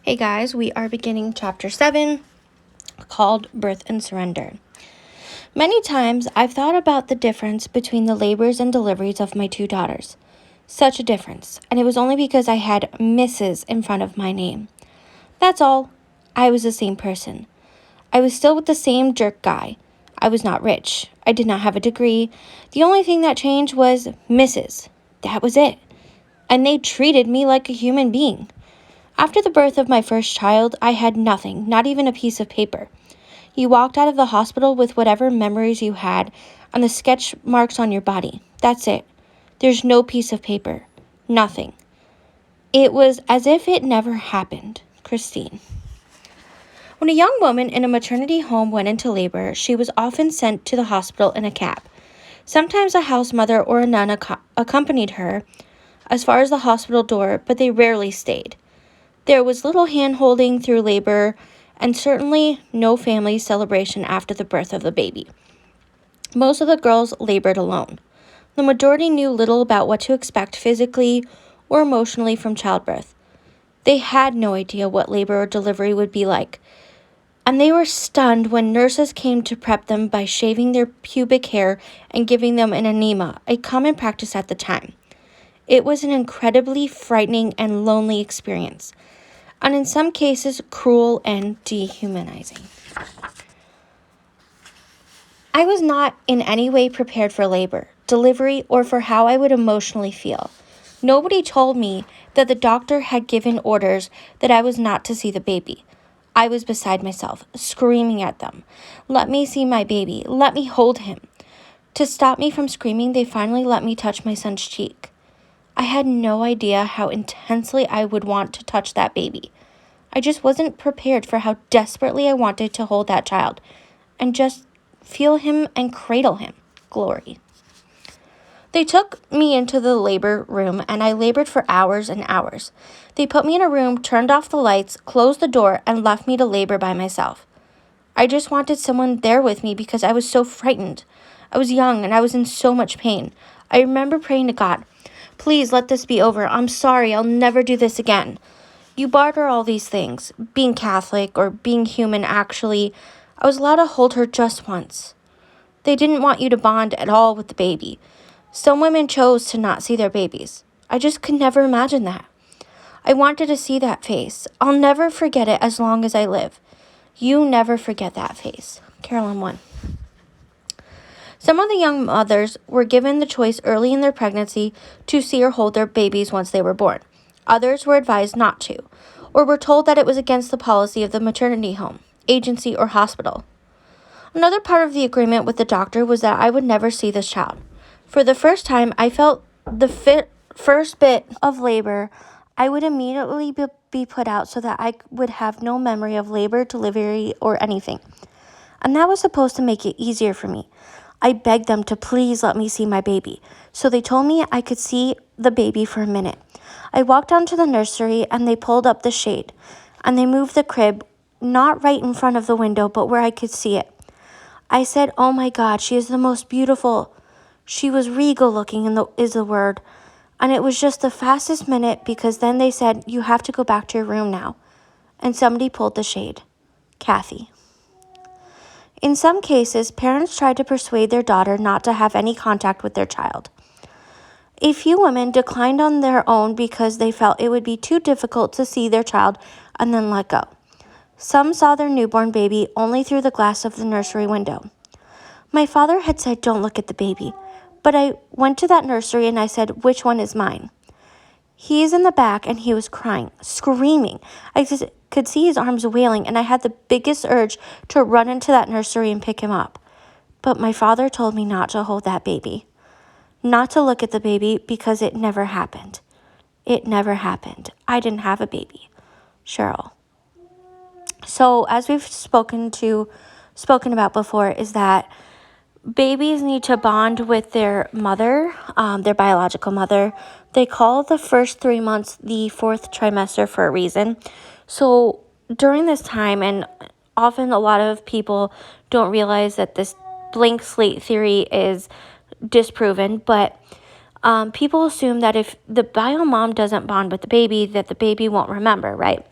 Hey guys, we are beginning chapter 7 called Birth and Surrender. Many times I've thought about the difference between the labors and deliveries of my two daughters. Such a difference, and it was only because I had Mrs. in front of my name. That's all. I was the same person. I was still with the same jerk guy. I was not rich. I did not have a degree. The only thing that changed was Mrs. That was it. And they treated me like a human being. After the birth of my first child, I had nothing, not even a piece of paper. You walked out of the hospital with whatever memories you had and the sketch marks on your body. That's it. There's no piece of paper. Nothing. It was as if it never happened. Christine. When a young woman in a maternity home went into labor, she was often sent to the hospital in a cab. Sometimes a house mother or a nun accompanied her as far as the hospital door, but they rarely stayed. There was little hand-holding through labor, and certainly no family celebration after the birth of the baby. Most of the girls labored alone. The majority knew little about what to expect physically or emotionally from childbirth. They had no idea what labor or delivery would be like, and they were stunned when nurses came to prep them by shaving their pubic hair and giving them an enema, a common practice at the time. It was an incredibly frightening and lonely experience, and in some cases, cruel and dehumanizing. I was not in any way prepared for labor, delivery, or for how I would emotionally feel. Nobody told me that the doctor had given orders that I was not to see the baby. I was beside myself, screaming at them. Let me see my baby. Let me hold him. To stop me from screaming, they finally let me touch my son's cheek. I had no idea how intensely I would want to touch that baby. I just wasn't prepared for how desperately I wanted to hold that child and just feel him and cradle him. Glory. They took me into the labor room and I labored for hours and hours. They put me in a room, turned off the lights, closed the door, and left me to labor by myself. I just wanted someone there with me because I was so frightened. I was young and I was in so much pain. I remember praying to God, please let this be over. I'm sorry. I'll never do this again. You barter all these things. Being Catholic or being human, actually, I was allowed to hold her just once. They didn't want you to bond at all with the baby. Some women chose to not see their babies. I just could never imagine that. I wanted to see that face. I'll never forget it as long as I live. You never forget that face. Carolyn 1. Some of the young mothers were given the choice early in their pregnancy to see or hold their babies once they were born. Others were advised not to, or were told that it was against the policy of the maternity home, agency, or hospital. Another part of the agreement with the doctor was that I would never see this child. For the first time, I felt the first bit of labor. I would immediately be put out so that I would have no memory of labor, delivery, or anything. And that was supposed to make it easier for me. I begged them to please let me see my baby. So they told me I could see the baby for a minute. I walked down to the nursery and they pulled up the shade. And they moved the crib, not right in front of the window, but where I could see it. I said, oh my God, she is the most beautiful. She was regal looking is the word. And it was just the fastest minute because then they said, you have to go back to your room now. And somebody pulled the shade. Kathy. In some cases, parents tried to persuade their daughter not to have any contact with their child. A few women declined on their own because they felt it would be too difficult to see their child and then let go. Some saw their newborn baby only through the glass of the nursery window. My father had said, don't look at the baby, but I went to that nursery and I said, which one is mine? He is in the back and he was crying, screaming. I could see his arms wailing and I had the biggest urge to run into that nursery and pick him up. But my father told me not to hold that baby, not to look at the baby because it never happened. It never happened. I didn't have a baby. Cheryl. So as we've spoken about before is that babies need to bond with their mother, their biological mother. They call the first 3 months the fourth trimester for a reason. So during this time, and often a lot of people don't realize that this blank slate theory is disproven, but people assume that if the bio mom doesn't bond with the baby, that the baby won't remember, right?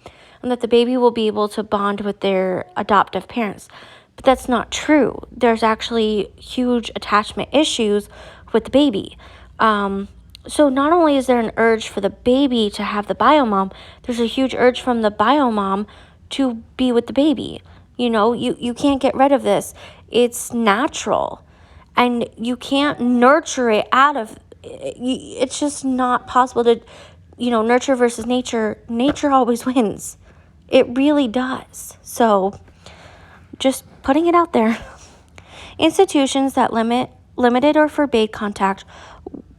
and that the baby will be able to bond with their adoptive parents. But that's not true. There's actually huge attachment issues with the baby. So not only is there an urge for the baby to have the bio mom, there's a huge urge from the bio mom to be with the baby. You can't get rid of this. It's natural. And you can't nurture it out of, it's just not possible to, nurture versus nature. Nature always wins. It really does. So just putting it out there. Institutions that limited or forbade contact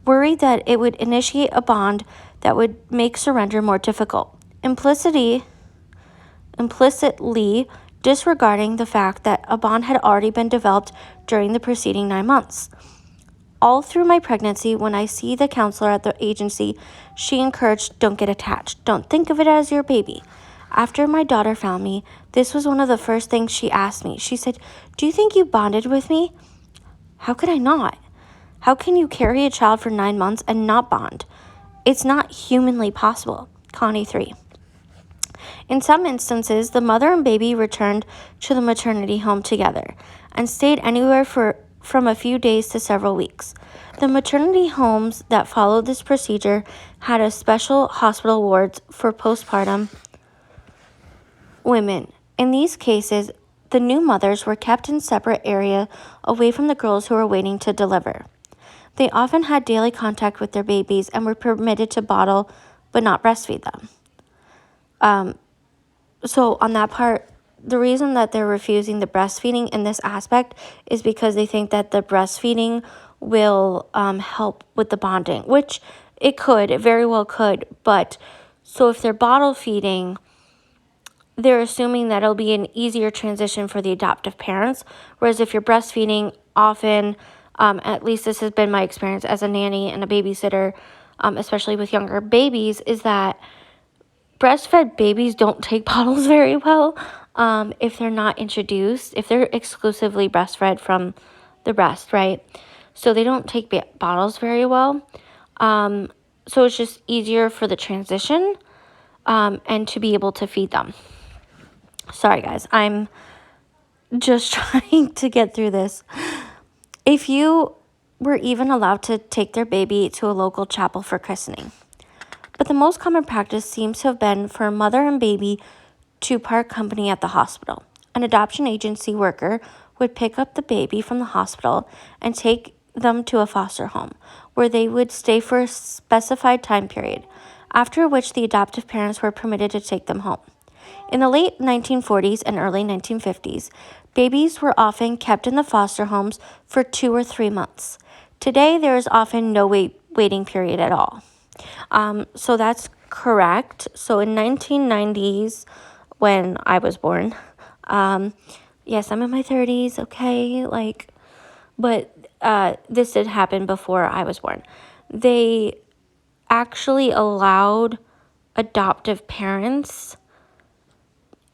worried that it would initiate a bond that would make surrender more difficult, implicitly disregarding the fact that a bond had already been developed during the preceding 9 months. All through my pregnancy, when I see the counselor at the agency, she encouraged, don't get attached. Don't think of it as your baby. After my daughter found me, this was one of the first things she asked me. She said, do you think you bonded with me? How could I not? How can you carry a child for 9 months and not bond? It's not humanly possible. Connie 3. In some instances, the mother and baby returned to the maternity home together and stayed anywhere from a few days to several weeks. The maternity homes that followed this procedure had a special hospital wards for postpartum women. In these cases, the new mothers were kept in separate area away from the girls who were waiting to deliver. They often had daily contact with their babies and were permitted to bottle but not breastfeed them. So on that part, the reason that they're refusing the breastfeeding in this aspect is because they think that the breastfeeding will help with the bonding, which it very well could. But so if they're bottle feeding, they're assuming that it'll be an easier transition for the adoptive parents. Whereas if you're breastfeeding, often, at least this has been my experience as a nanny and a babysitter, especially with younger babies, is that breastfed babies don't take bottles very well if they're not introduced, if they're exclusively breastfed from the breast, right? So they don't take bottles very well. So it's just easier for the transition and to be able to feed them. Sorry, guys. I'm just trying to get through this. If you were even allowed to take their baby to a local chapel for christening. But the most common practice seems to have been for a mother and baby to part company at the hospital. An adoption agency worker would pick up the baby from the hospital and take them to a foster home, where they would stay for a specified time period, after which the adoptive parents were permitted to take them home. In the late 1940s and early 1950s, babies were often kept in the foster homes for 2 or 3 months. Today, there is often no waiting period at all. So that's correct. So in 1990s, when I was born, yes, I'm in my 30s, okay, but this did happen before I was born. They actually allowed adoptive parents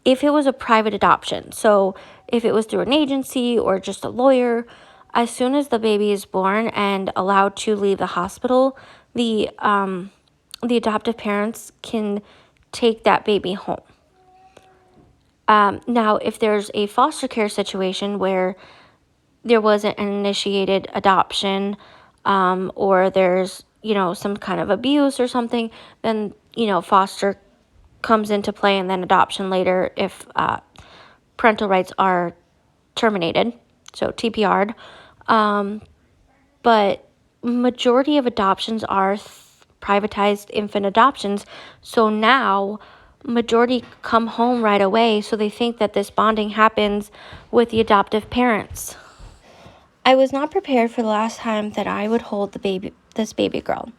if it was a private adoption. So if it was through an agency or just a lawyer, as soon as the baby is born and allowed to leave the hospital, the adoptive parents can take that baby home. Now, if there's a foster care situation where there wasn't an initiated adoption, or there's, some kind of abuse or something, then, foster comes into play and then adoption later if parental rights are terminated, so TPR'd. But majority of adoptions are privatized infant adoptions, so now majority come home right away, so they think that this bonding happens with the adoptive parents. I was not prepared for the last time that I would hold this baby girl.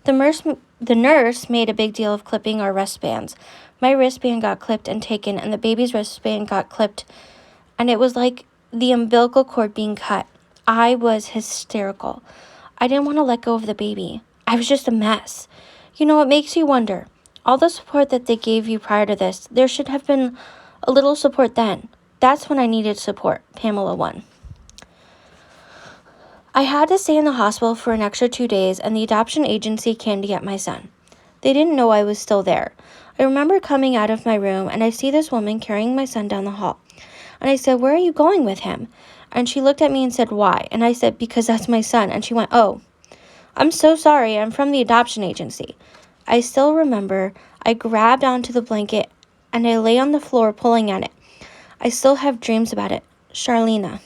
The nurse made a big deal of clipping our wristbands. My wristband got clipped and taken, and the baby's wristband got clipped, and it was like the umbilical cord being cut. I was hysterical. I didn't want to let go of the baby. I was just a mess. It makes you wonder. All the support that they gave you prior to this, there should have been a little support then. That's when I needed support. Pamela 1. I had to stay in the hospital for an extra 2 days, and the adoption agency came to get my son. They didn't know I was still there. I remember coming out of my room and I see this woman carrying my son down the hall. And I said, "Where are you going with him?" And she looked at me and said, "Why?" And I said, "Because that's my son." And she went, "Oh, I'm so sorry. I'm from the adoption agency." I still remember I grabbed onto the blanket and I lay on the floor pulling at it. I still have dreams about it. Charlena.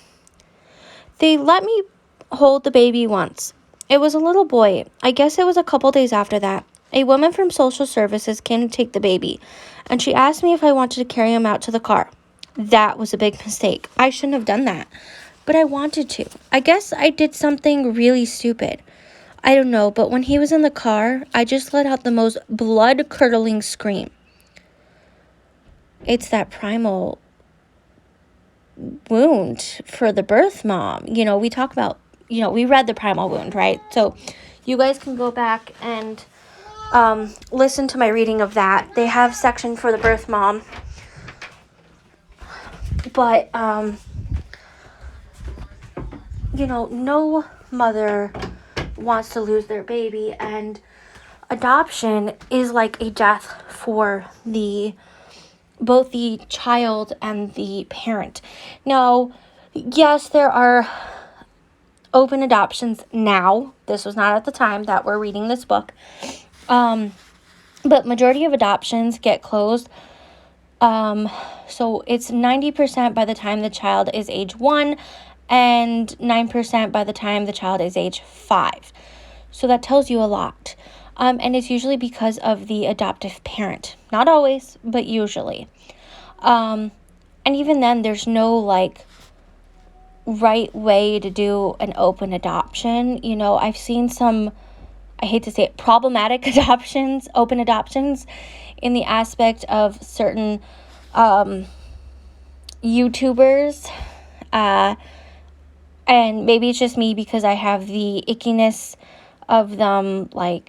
They let me hold the baby once. It was a little boy. I guess it was a couple days after that. A woman from social services came to take the baby, and she asked me if I wanted to carry him out to the car. That was a big mistake. I shouldn't have done that, but I wanted to. I guess I did something really stupid. I don't know, but when he was in the car, I just let out the most blood-curdling scream. It's that primal wound for the birth mom. We talk about, we read the primal wound, right? So you guys can go back and listen to my reading of that. They have section for the birth mom. But, no mother wants to lose their baby, and adoption is like a death for both the child and the parent. Now, yes, there are open adoptions now. This was not at the time that we're reading this book. But majority of adoptions get closed. So it's 90% by the time the child is age 1 and 9% by the time the child is age 5. So that tells you a lot. And it's usually because of the adoptive parent. Not always, but usually. And even then, there's no, right way to do an open adoption. I've seen some, I hate to say it, problematic open adoptions, in the aspect of certain YouTubers. And maybe it's just me because I have the ickiness of them, I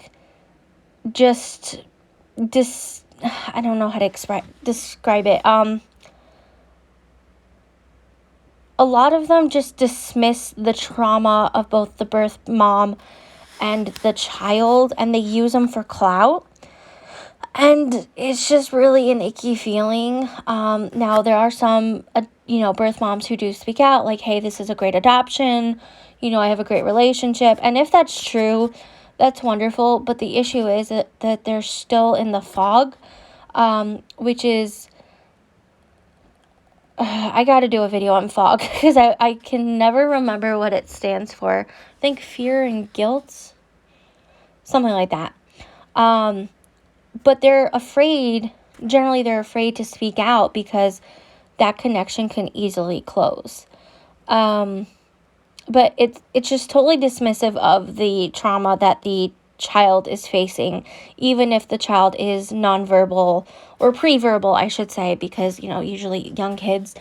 don't know how to describe it. A lot of them just dismiss the trauma of both the birth mom and the child, and they use them for clout. And it's just really an icky feeling. Now, there are some, birth moms who do speak out, like, "Hey, this is a great adoption. I have a great relationship." And if that's true, that's wonderful. But the issue is that they're still in the fog, which is, I got to do a video on fog because I can never remember what it stands for. I think fear and guilt, something like that. But they're afraid to speak out because that connection can easily close. But it's just totally dismissive of the trauma that the child is facing, even if the child is nonverbal or pre-verbal, I should say, because, usually young kids.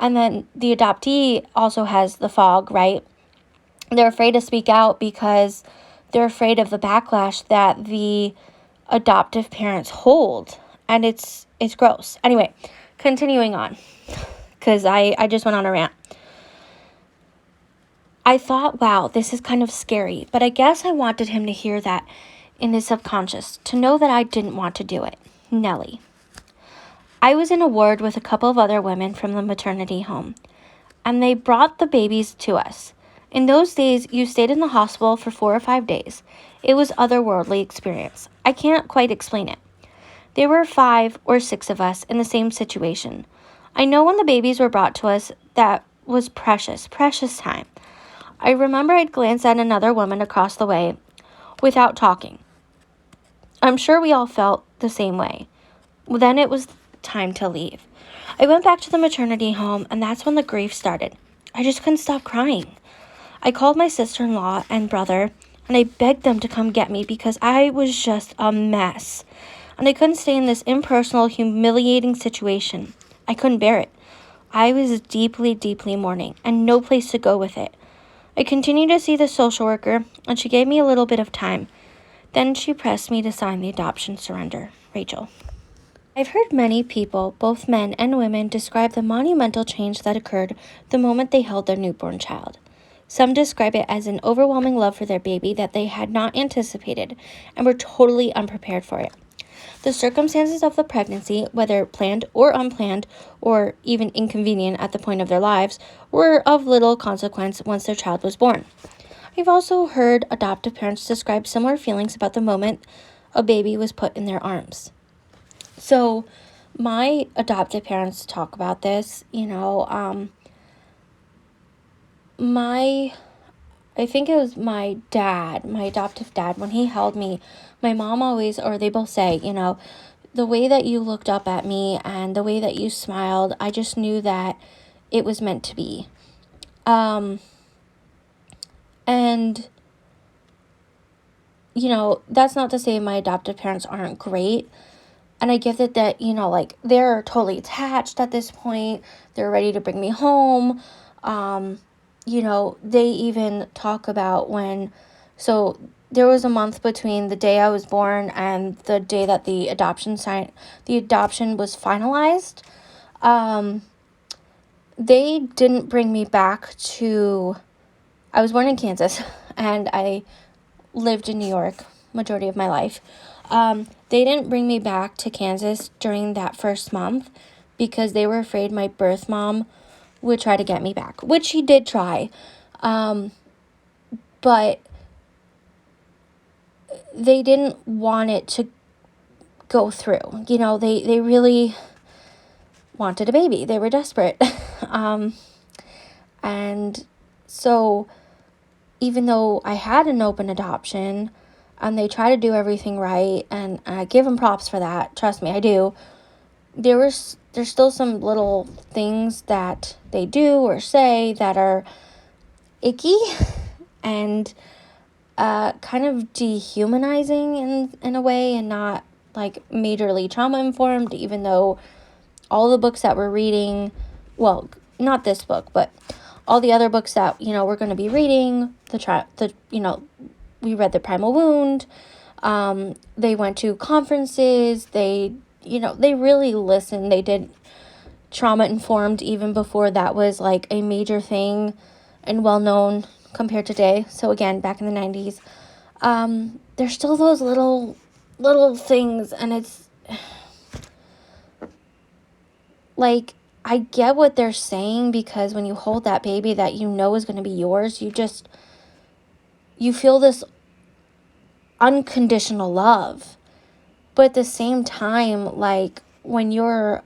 And then the adoptee also has the fog, right? They're afraid to speak out because they're afraid of the backlash that the adoptive parents hold. And it's gross. Anyway, continuing on, because I just went on a rant. I thought, wow, this is kind of scary, but I guess I wanted him to hear that in his subconscious, to know that I didn't want to do it. Nellie. I was in a ward with a couple of other women from the maternity home, and they brought the babies to us. In those days, you stayed in the hospital for 4 or 5 days. It was otherworldly experience. I can't quite explain it. There were 5 or 6 of us in the same situation. I know when the babies were brought to us, that was precious time. I remember I'd glance at another woman across the way without talking. I'm sure we all felt the same way. Then it was time to leave. I went back to the maternity home, and that's when the grief started. I just couldn't stop crying. I called my sister-in-law and brother, and I begged them to come get me because I was just a mess. And I couldn't stay in this impersonal, humiliating situation. I couldn't bear it. I was deeply, deeply mourning, and no place to go with it. I continued to see the social worker, and she gave me a little bit of time. Then she pressed me to sign the adoption surrender. Rachel. I've heard many people, both men and women, describe the monumental change that occurred the moment they held their newborn child. Some describe it as an overwhelming love for their baby that they had not anticipated and were totally unprepared for it. The circumstances of the pregnancy, whether planned or unplanned, or even inconvenient at the point of their lives, were of little consequence once their child was born. I've also heard adoptive parents describe similar feelings about the moment a baby was put in their arms. So, my adoptive parents talk about this, I think it was my adoptive dad, when he held me, my mom always, or they both say, the way that you looked up at me and the way that you smiled, I just knew that it was meant to be. And, that's not to say my adoptive parents aren't great. And I get it that, they're totally attached at this point. They're ready to bring me home. They even talk about so there was a month between the day I was born and the day that the adoption was finalized. They didn't bring me back I was born in Kansas and I lived in New York majority of my life. They didn't bring me back to Kansas during that first month because they were afraid my birth mom would try to get me back, which she did try. But they didn't want it to go through. They really wanted a baby. They were desperate. And so even though I had an open adoption and they try to do everything right, and I give them props for that, trust me, I do, there's still some little things that they do or say that are icky and kind of dehumanizing in a way, and not like majorly trauma informed, even though all the books that we're reading, well, not this book, but all the other books that, we're going to be reading, we read The Primal Wound, they went to conferences, they really listened, they did trauma informed even before that was like a major thing and well known compared to today. So again, back in the 90s, there's still those little things, and it's like, I get what they're saying, because when you hold that baby that is going to be yours, you feel this unconditional love. But at the same time, like, when you're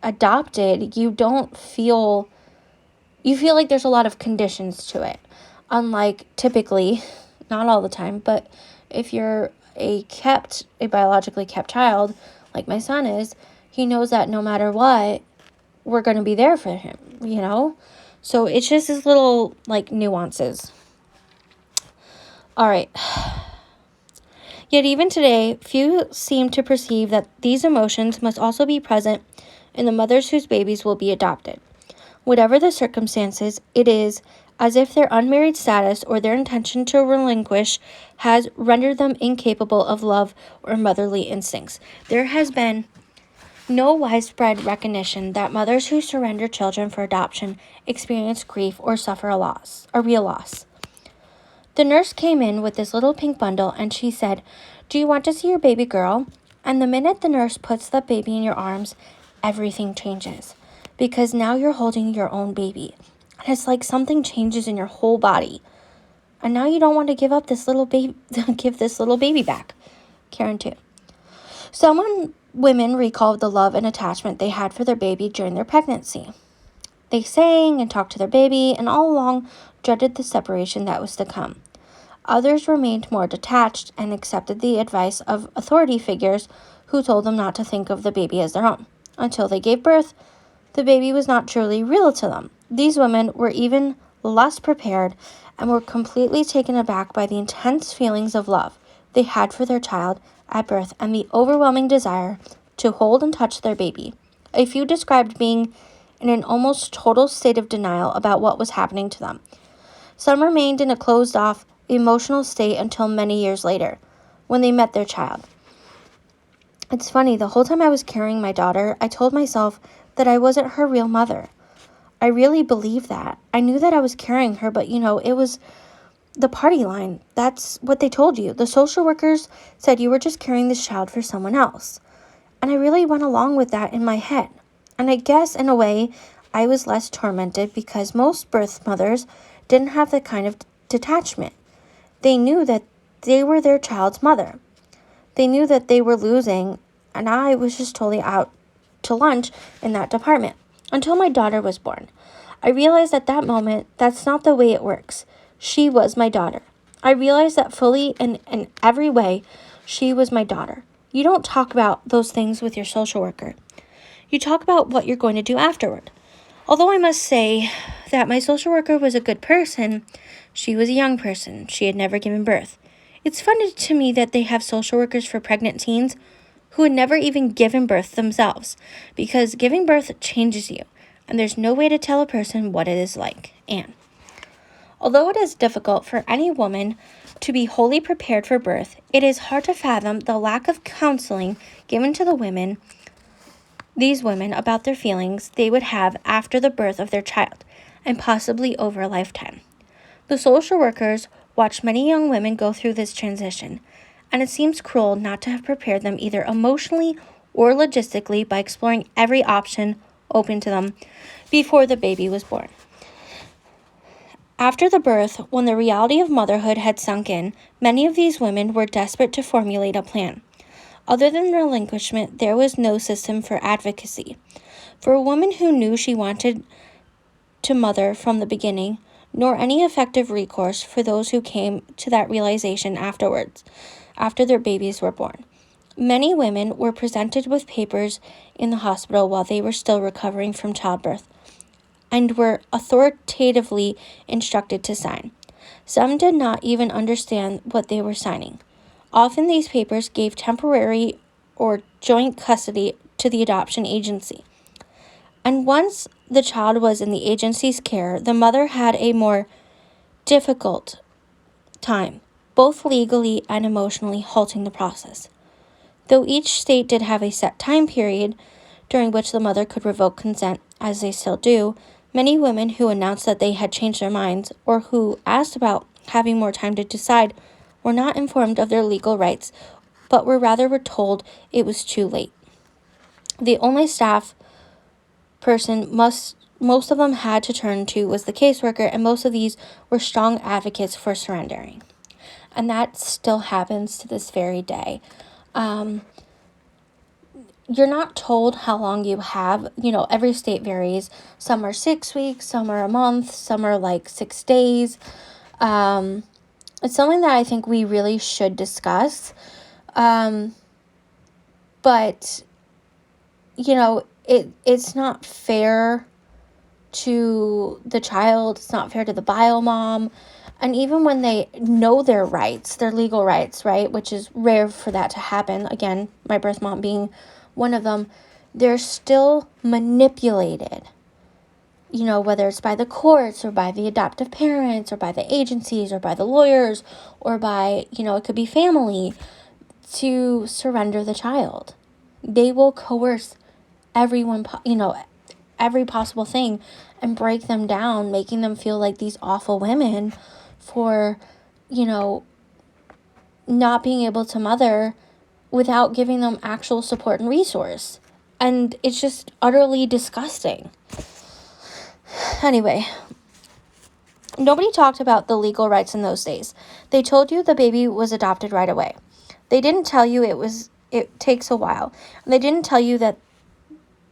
adopted, you feel like there's a lot of conditions to it. Unlike typically, not all the time, but if you're a biologically kept child, like my son is, he knows that no matter what, we're going to be there for him, So it's just these little, nuances. All right. Yet even today, few seem to perceive that these emotions must also be present in the mothers whose babies will be adopted. Whatever the circumstances, it is as if their unmarried status or their intention to relinquish has rendered them incapable of love or motherly instincts. There has been no widespread recognition that mothers who surrender children for adoption experience grief or suffer a real loss. The nurse came in with this little pink bundle and she said, "Do you want to see your baby girl?" And the minute the nurse puts the baby in your arms, everything changes, because now you're holding your own baby. And it's like something changes in your whole body. And now you don't want to give this little baby back. Karen too. Women recalled the love and attachment they had for their baby during their pregnancy. They sang and talked to their baby, and all along dreaded the separation that was to come. Others remained more detached and accepted the advice of authority figures who told them not to think of the baby as their own. Until they gave birth, the baby was not truly real to them. These women were even less prepared and were completely taken aback by the intense feelings of love they had for their child at birth and the overwhelming desire to hold and touch their baby. A few described being in an almost total state of denial about what was happening to them. Some remained in a closed-off, emotional state until many years later, when they met their child. It's funny, the whole time I was carrying my daughter, I told myself that I wasn't her real mother. I really believed that. I knew that I was carrying her, but it was the party line. That's what they told you. The social workers said you were just carrying this child for someone else. And I really went along with that in my head. And I guess in a way, I was less tormented because most birth mothers didn't have that kind of detachment. They knew that they were their child's mother. They knew that they were losing, and I was just totally out to lunch in that department until my daughter was born. I realized at that moment that's not the way it works. She was my daughter. I realized that fully in every way, she was my daughter. You don't talk about those things with your social worker. You talk about what you're going to do afterward. Although I must say that my social worker was a good person, she was a young person. She had never given birth. It's funny to me that they have social workers for pregnant teens who had never even given birth themselves, because giving birth changes you, and there's no way to tell a person what it is like. And although it is difficult for any woman to be wholly prepared for birth, it is hard to fathom the lack of counseling given to these women about their feelings they would have after the birth of their child, and possibly over a lifetime. The social workers watch many young women go through this transition, and it seems cruel not to have prepared them either emotionally or logistically by exploring every option open to them before the baby was born. After the birth, when the reality of motherhood had sunk in, many of these women were desperate to formulate a plan. Other than relinquishment, there was no system for advocacy. For a woman who knew she wanted to mother from the beginning, nor any effective recourse for those who came to that realization afterwards, after their babies were born. Many women were presented with papers in the hospital while they were still recovering from childbirth, and were authoritatively instructed to sign. Some did not even understand what they were signing. Often these papers gave temporary or joint custody to the adoption agency. And once the child was in the agency's care, the mother had a more difficult time, both legally and emotionally, halting the process. Though each state did have a set time period during which the mother could revoke consent, as they still do, many women who announced that they had changed their minds or who asked about having more time to decide were not informed of their legal rights, but were told it was too late. The only staff person most of them had to turn to was the caseworker, and most of these were strong advocates for surrendering. And that still happens to this very day. You're not told how long you have. Every state varies. Some are 6 weeks, some are a month, some are like 6 days. It's something that I think we really should discuss. But, it's not fair to the child. It's not fair to the bio mom. And even when they know their rights, their legal rights, right, which is rare for that to happen, again, my birth mom being one of them, they're still manipulated, whether it's by the courts or by the adoptive parents or by the agencies or by the lawyers or by, it could be family, to surrender the child. They will coerce everyone, every possible thing and break them down, making them feel like these awful women for, not being able to mother without giving them actual support and resource. And it's just utterly disgusting. Anyway, nobody talked about the legal rights in those days. They told you the baby was adopted right away. They didn't tell you it takes a while. And they didn't tell you that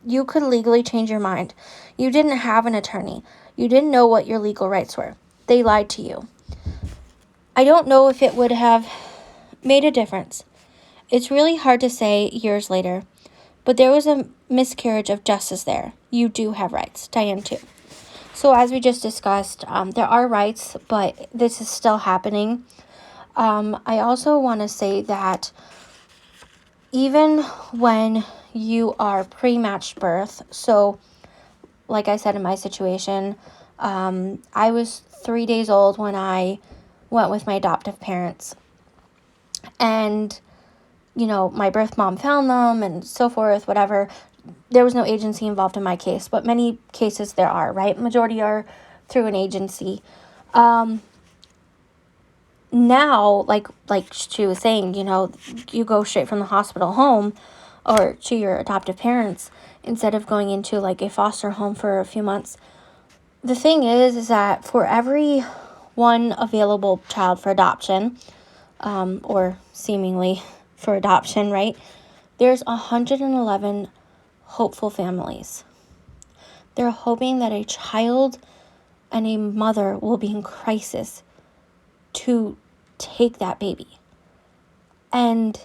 you could legally change your mind. You didn't have an attorney. You didn't know what your legal rights were. They lied to you. I don't know if it would have made a difference. It's really hard to say years later, but there was a miscarriage of justice there. You do have rights. Diane too. So as we just discussed, there are rights, but this is still happening. I also want to say that even when you are pre-matched birth, so like I said in my situation, I was 3 days old when I went with my adoptive parents. And, my birth mom found them and so forth, whatever. There was no agency involved in my case, but many cases there are, right? Majority are through an agency. now, like she was saying, you go straight from the hospital home or to your adoptive parents instead of going into like a foster home for a few months. The thing is that for every one available child for adoption, or seemingly for adoption, right, there's 111 hopeful families. They're hoping that a child and a mother will be in crisis to take that baby. And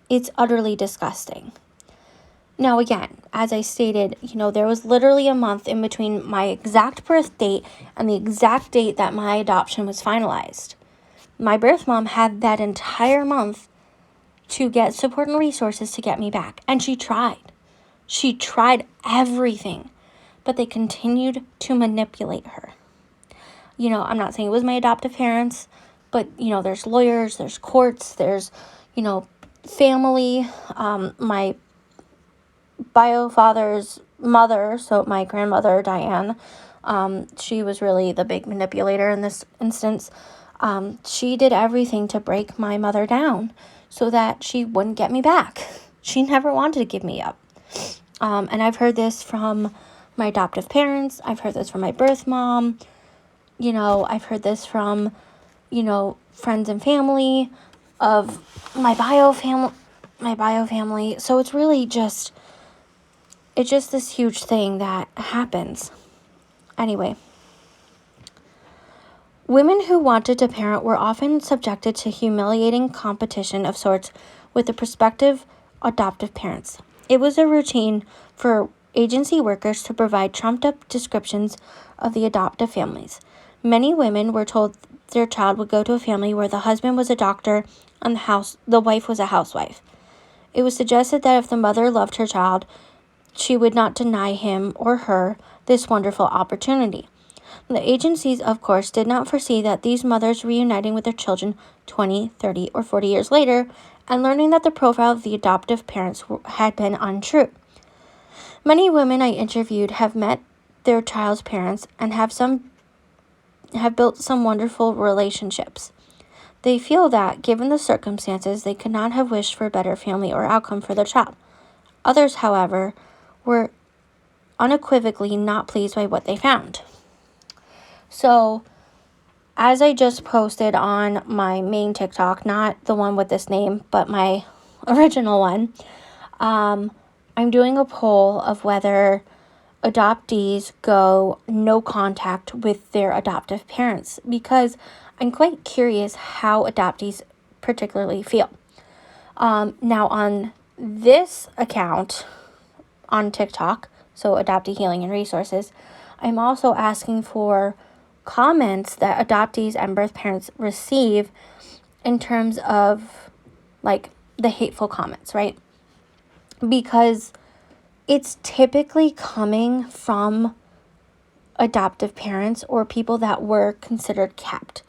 it's utterly disgusting. Now, again, as I stated, there was literally a month in between my exact birth date and the exact date that my adoption was finalized. My birth mom had that entire month to get support and resources to get me back. And she tried. She tried everything, but they continued to manipulate her. I'm not saying it was my adoptive parents, but, there's lawyers, there's courts, there's, family. My bio father's mother, so my grandmother, Diane, she was really the big manipulator in this instance. She did everything to break my mother down so that she wouldn't get me back. She never wanted to give me up. And I've heard this from my adoptive parents. I've heard this from my birth mom. I've heard this from, friends and family of my bio family. So it's really just this huge thing that happens. Anyway, women who wanted to parent were often subjected to humiliating competition of sorts with the prospective adoptive parents. It was a routine for agency workers to provide trumped-up descriptions of the adoptive families. Many women were told their child would go to a family where the husband was a doctor and the wife was a housewife. It was suggested that if the mother loved her child, she would not deny him or her this wonderful opportunity. The agencies, of course, did not foresee that these mothers reuniting with their children 20, 30, or 40 years later and learning that the profile of the adoptive parents had been untrue. Many women I interviewed have met their child's parents and have built some wonderful relationships. They feel that, given the circumstances, they could not have wished for a better family or outcome for their child. Others, however, were unequivocally not pleased by what they found. So, as I just posted on my main TikTok, not the one with this name, but my original one, I'm doing a poll of whether adoptees go no contact with their adoptive parents because I'm quite curious how adoptees particularly feel. Now, on this account on TikTok, so Adoptee Healing and Resources, I'm also asking for comments that adoptees and birth parents receive in terms of like the hateful comments, right? Because it's typically coming from adoptive parents or people that were considered kept,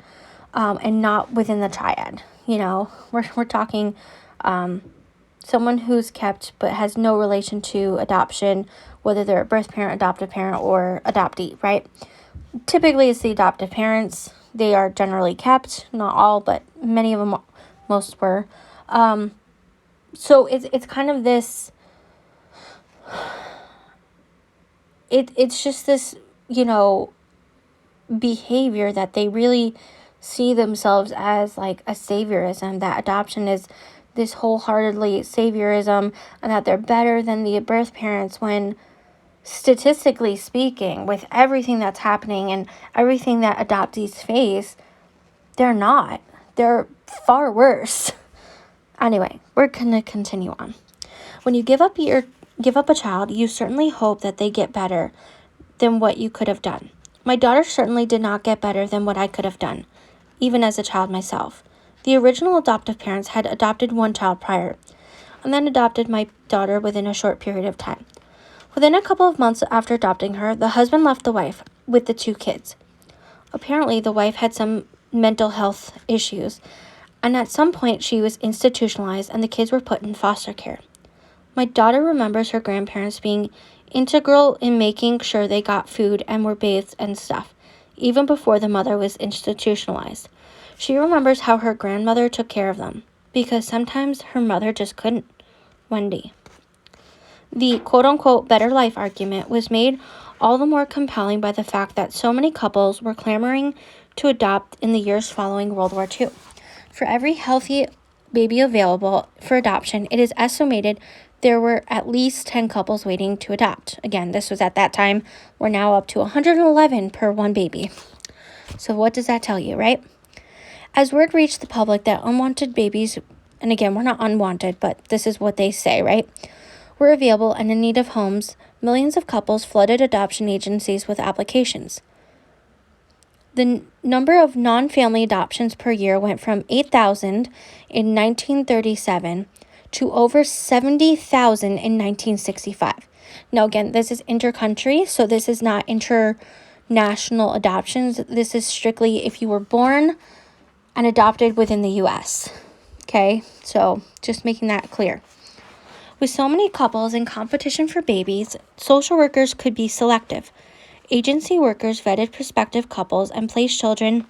and not within the triad. We're talking someone who's kept but has no relation to adoption, whether they're a birth parent, adoptive parent, or adoptee, right? Typically, it's the adoptive parents. They are generally kept, not all, but many of them, most were. So it's kind of this. It's just this, behavior that they really see themselves as like a saviorism, that adoption is this wholeheartedly saviorism, and that they're better than the birth parents when statistically speaking, with everything that's happening and everything that adoptees face, they're not. They're far worse. Anyway, we're going to continue on. When you give up a child, you certainly hope that they get better than what you could have done. My daughter certainly did not get better than what I could have done, even as a child myself. The original adoptive parents had adopted one child prior, and then adopted my daughter within a short period of time. Within a couple of months after adopting her, the husband left the wife with the 2 kids. Apparently, the wife had some mental health issues, and at some point she was institutionalized and the kids were put in foster care. My daughter remembers her grandparents being integral in making sure they got food and were bathed and stuff, even before the mother was institutionalized. She remembers how her grandmother took care of them, because sometimes her mother just couldn't. Wendy. The quote-unquote better life argument was made all the more compelling by the fact that so many couples were clamoring to adopt in the years following World War II. For every healthy baby available for adoption, it is estimated there were at least 10 couples waiting to adopt. Again, this was at that time. We're now up to 111 per one baby. So what does that tell you, right? As word reached the public that unwanted babies, and again, we're not unwanted, but this is what they say, right, were available and in need of homes, millions of couples flooded adoption agencies with applications. The number of non-family adoptions per year went from 8,000 in 1937 to over 70,000 in 1965. Now, again, this is intercountry, so this is not international adoptions. This is strictly if you were born and adopted within the U.S. Okay, so just making that clear. With so many couples in competition for babies, social workers could be selective. Agency workers vetted prospective couples and placed children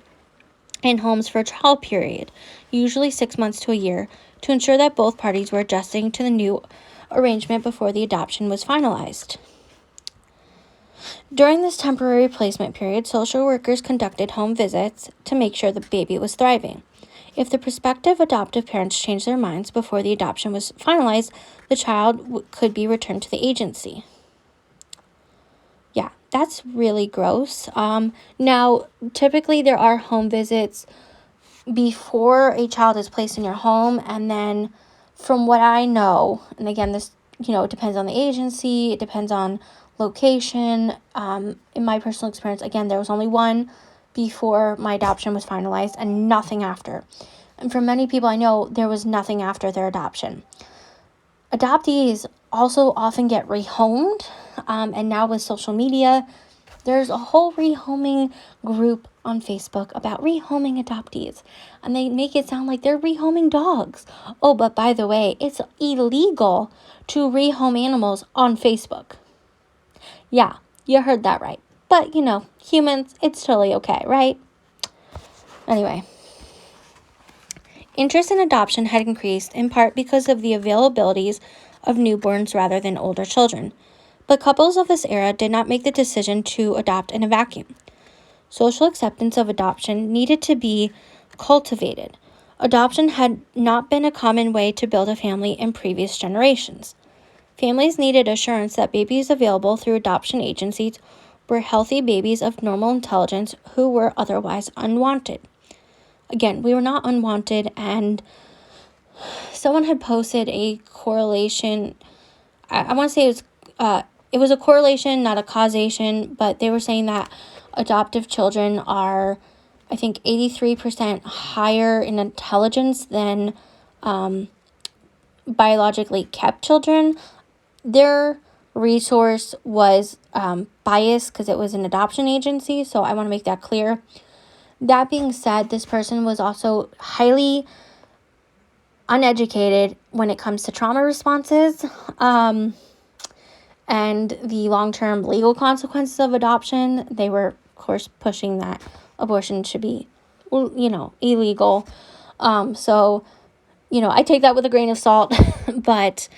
in homes for a trial period, usually 6 months to a year, to ensure that both parties were adjusting to the new arrangement before the adoption was finalized. During this temporary placement period, social workers conducted home visits to make sure the baby was thriving. If the prospective adoptive parents changed their minds before the adoption was finalized, the child could be returned to the agency. Yeah, that's really gross. Now, typically there are home visits before a child is placed in your home, and then from what I know, and again, this, it depends on the agency, it depends on location. In my personal experience, again, there was only one before my adoption was finalized and nothing after. And for many people I know, there was nothing after their adoption. Adoptees also often get rehomed, and now with social media, there's a whole rehoming group on Facebook about rehoming adoptees, and they make it sound like they're rehoming dogs. Oh, but by the way, it's illegal to rehome animals on Facebook. Yeah, you heard that right. But, humans, it's totally okay, right? Anyway, interest in adoption had increased in part because of the availabilities of newborns rather than older children. But couples of this era did not make the decision to adopt in a vacuum. Social acceptance of adoption needed to be cultivated. Adoption had not been a common way to build a family in previous generations. Families needed assurance that babies available through adoption agencies were healthy babies of normal intelligence who were otherwise unwanted. Again, we were not unwanted, and someone had posted a correlation. I want to say it was a correlation, not a causation, but they were saying that adoptive children are, I think, 83% higher in intelligence than biologically kept children. Their resource was biased because it was an adoption agency, so I want to make that clear. That being said, this person was also highly uneducated when it comes to trauma responses and the long-term legal consequences of adoption. They were, of course, pushing that abortion should be, illegal. So, I take that with a grain of salt, but,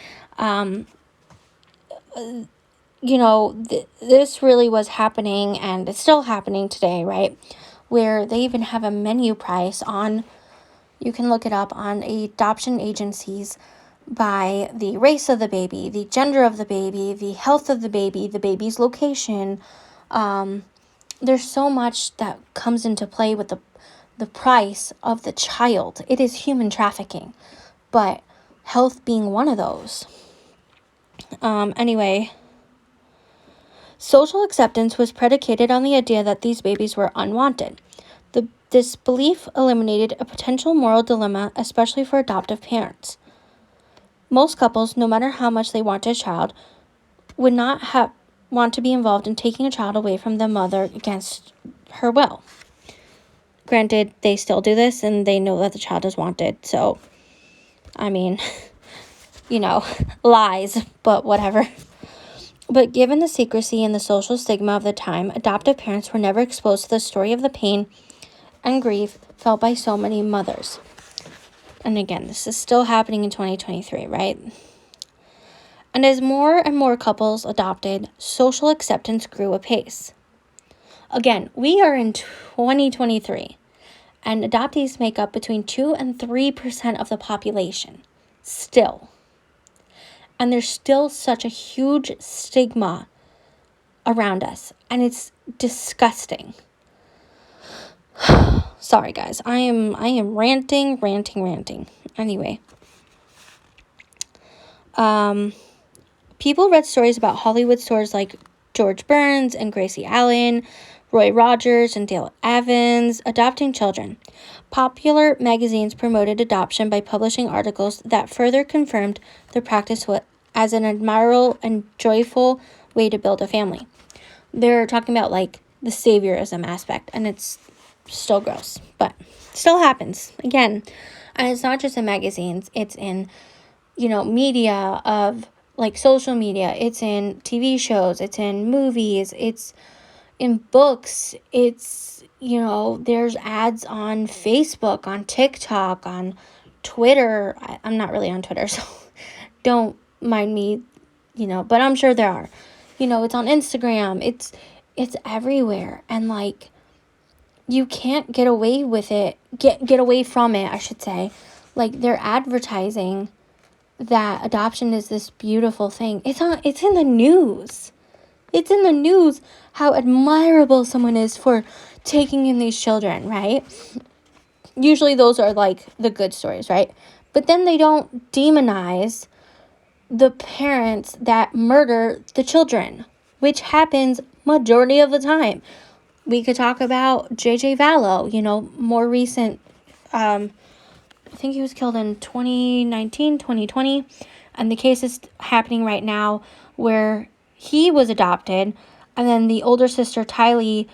this really was happening, and it's still happening today, right? Where they even have a menu price on, you can look it up on adoption agencies by the race of the baby, the gender of the baby, the health of the baby's location. There's so much that comes into play with the price of the child. It is human trafficking, but health being one of those. Anyway, social acceptance was predicated on the idea that these babies were unwanted. This belief eliminated a potential moral dilemma, especially for adoptive parents. Most couples, no matter how much they want a child, would not want to be involved in taking a child away from the mother against her will. Granted, they still do this, and they know that the child is wanted. So, lies, but whatever. But given the secrecy and the social stigma of the time, adoptive parents were never exposed to the story of the pain and grief felt by so many mothers. And again, this is still happening in 2023, right? And as more and more couples adopted, social acceptance grew apace. Again, we are in 2023, and adoptees make up between 2 and 3% of the population, still. And there's still such a huge stigma around us, and it's disgusting. Sorry, guys, I am ranting. Anyway, people read stories about Hollywood stars like George Burns and Gracie Allen, Roy Rogers and Dale Evans adopting children. Popular magazines promoted adoption by publishing articles that further confirmed the practice as an admirable and joyful way to build a family. They're talking about like the saviorism aspect, and it's still gross, but still happens again. And it's not just in magazines, it's in, media of like social media, it's in TV shows, it's in movies, it's in books, it's, there's ads on Facebook, on TikTok, on Twitter. I'm not really on Twitter, so don't mind me, but I'm sure there are. It's on Instagram, it's everywhere, and like, you can't get away with it, get away from it, I should say. Like, they're advertising that adoption is this beautiful thing. It's in the news. It's in the news how admirable someone is for taking in these children, right? Usually those are like the good stories, right? But then they don't demonize the parents that murder the children, which happens majority of the time. We could talk about J.J. Vallow, more recent, I think he was killed in 2019, 2020, and the case is happening right now where he was adopted, and then the older sister, Tylee,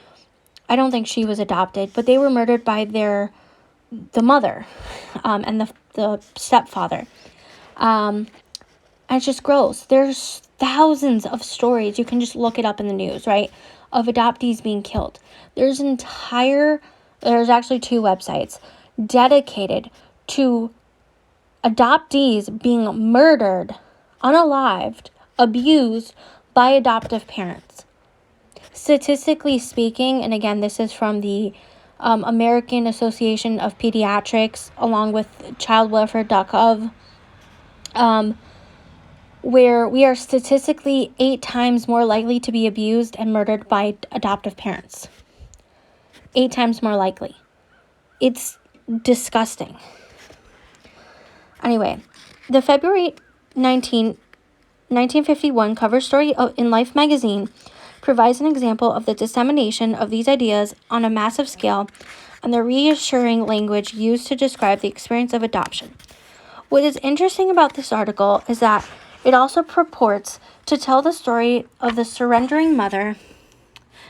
I don't think she was adopted, but they were murdered by the mother, and the stepfather. And it's just gross. There's thousands of stories. You can just look it up in the news, right? Of adoptees being killed. There's actually 2 websites dedicated to adoptees being murdered, unalived, abused by adoptive parents. Statistically speaking, and again, this is from the American Association of Pediatrics, along with childwelfare.gov, where we are statistically 8 times more likely to be abused and murdered by adoptive parents. 8 times more likely. It's disgusting. Anyway, the February 1951 cover story in Life magazine provides an example of the dissemination of these ideas on a massive scale and the reassuring language used to describe the experience of adoption. What is interesting about this article is that it also purports to tell the story of the surrendering mother.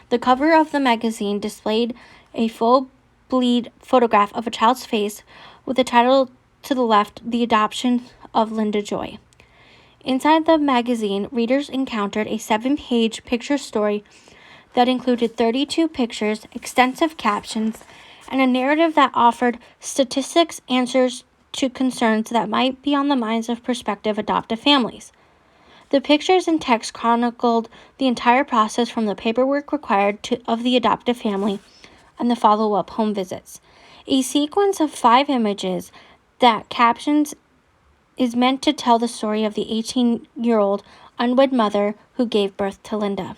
The cover of the magazine displayed a full bleed photograph of a child's face with the title to the left, The Adoption of Linda Joy. Inside the magazine, readers encountered a 7-page picture story that included 32 pictures, extensive captions, and a narrative that offered statistics, answers to concerns that might be on the minds of prospective adoptive families. The pictures and text chronicled the entire process from the paperwork required of the adoptive family and the follow-up home visits. A sequence of 5 images that captions is meant to tell the story of the 18-year-old unwed mother who gave birth to Linda.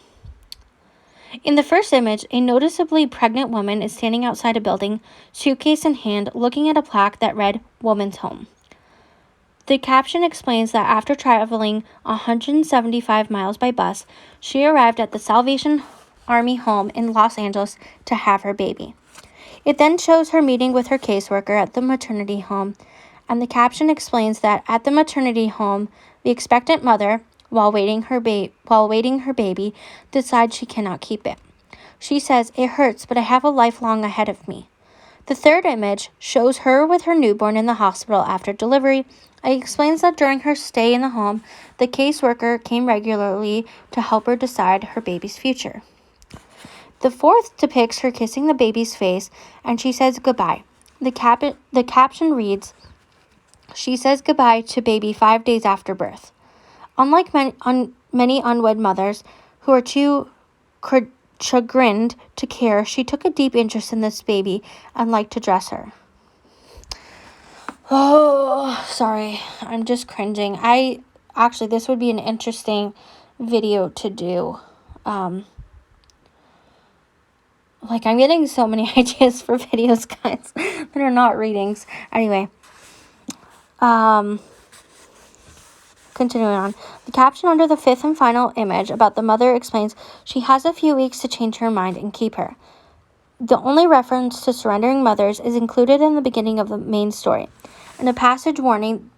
In the first image, a noticeably pregnant woman is standing outside a building, suitcase in hand, looking at a plaque that read, Woman's Home. The caption explains that after traveling 175 miles by bus, she arrived at the Salvation Army home in Los Angeles to have her baby. It then shows her meeting with her caseworker at the maternity home, and the caption explains that at the maternity home, the expectant mother, while waiting her baby, decides she cannot keep it. She says, "It hurts, but I have a lifelong ahead of me." The third image shows her with her newborn in the hospital after delivery. It explains that during her stay in the home, the caseworker came regularly to help her decide her baby's future. The fourth depicts her kissing the baby's face, and she says goodbye. The caption reads, "She says goodbye to baby 5 days after birth." Unlike many unwed mothers who are too chagrined to care, she took a deep interest in this baby and liked to dress her. Oh, sorry. I'm just cringing. This would be an interesting video to do. I'm getting so many ideas for videos, guys, that are not readings. Anyway, continuing on. The caption under the fifth and final image about the mother explains she has a few weeks to change her mind and keep her. The only reference to surrendering mothers is included in the beginning of the main story, and a passage warning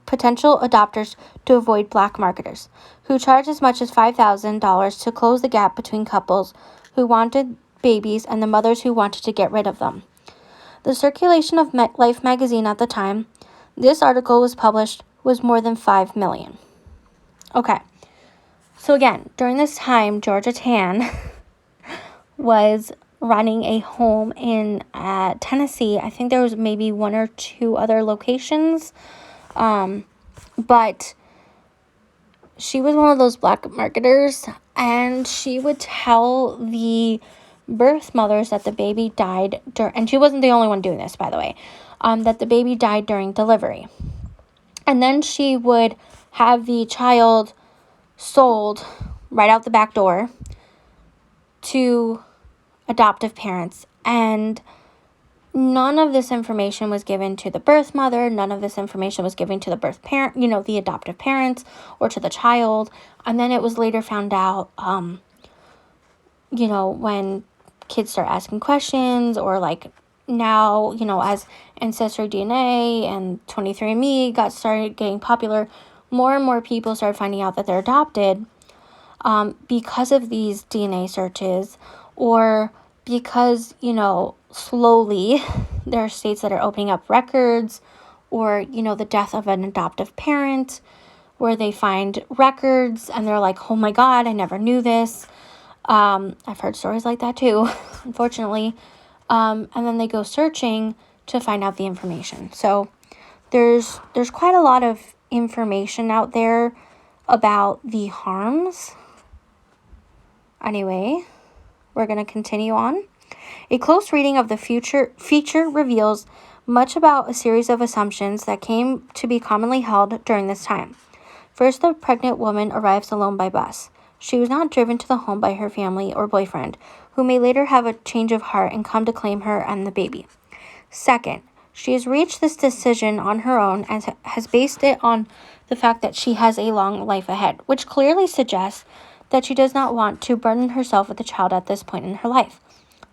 potential adopters to avoid black marketers, who charge as much as $5,000 to close the gap between couples who wanted babies and the mothers who wanted to get rid of them. The circulation of Life magazine at the time this article was published was more than 5 million. Okay, so again, during this time, Georgia Tann was running a home in Tennessee. I think there was maybe one or two other locations, but she was one of those black marketers, and she would tell the birth mothers that the baby died and she wasn't the only one doing this, by the way, that the baby died during delivery. And then she would have the child sold right out the back door to adoptive parents. And none of this information was given to the birth mother. None of this information was given to the birth parent, the adoptive parents, or to the child. And then it was later found out, when kids start asking questions, or now, as Ancestry DNA and 23andMe started getting popular, more and more people started finding out that they're adopted because of these DNA searches, or because, slowly there are states that are opening up records, or, the death of an adoptive parent, where they find records and they're like, oh my God, I never knew this. I've heard stories like that too, unfortunately. And then they go searching to find out the information. So there's quite a lot of information out there about the harms. Anyway, we're going to continue on. A close reading of the feature reveals much about a series of assumptions that came to be commonly held during this time. First, the pregnant woman arrives alone by bus. She was not driven to the home by her family or boyfriend, who may later have a change of heart and come to claim her and the baby. Second, she has reached this decision on her own and has based it on the fact that she has a long life ahead, which clearly suggests that she does not want to burden herself with a child at this point in her life.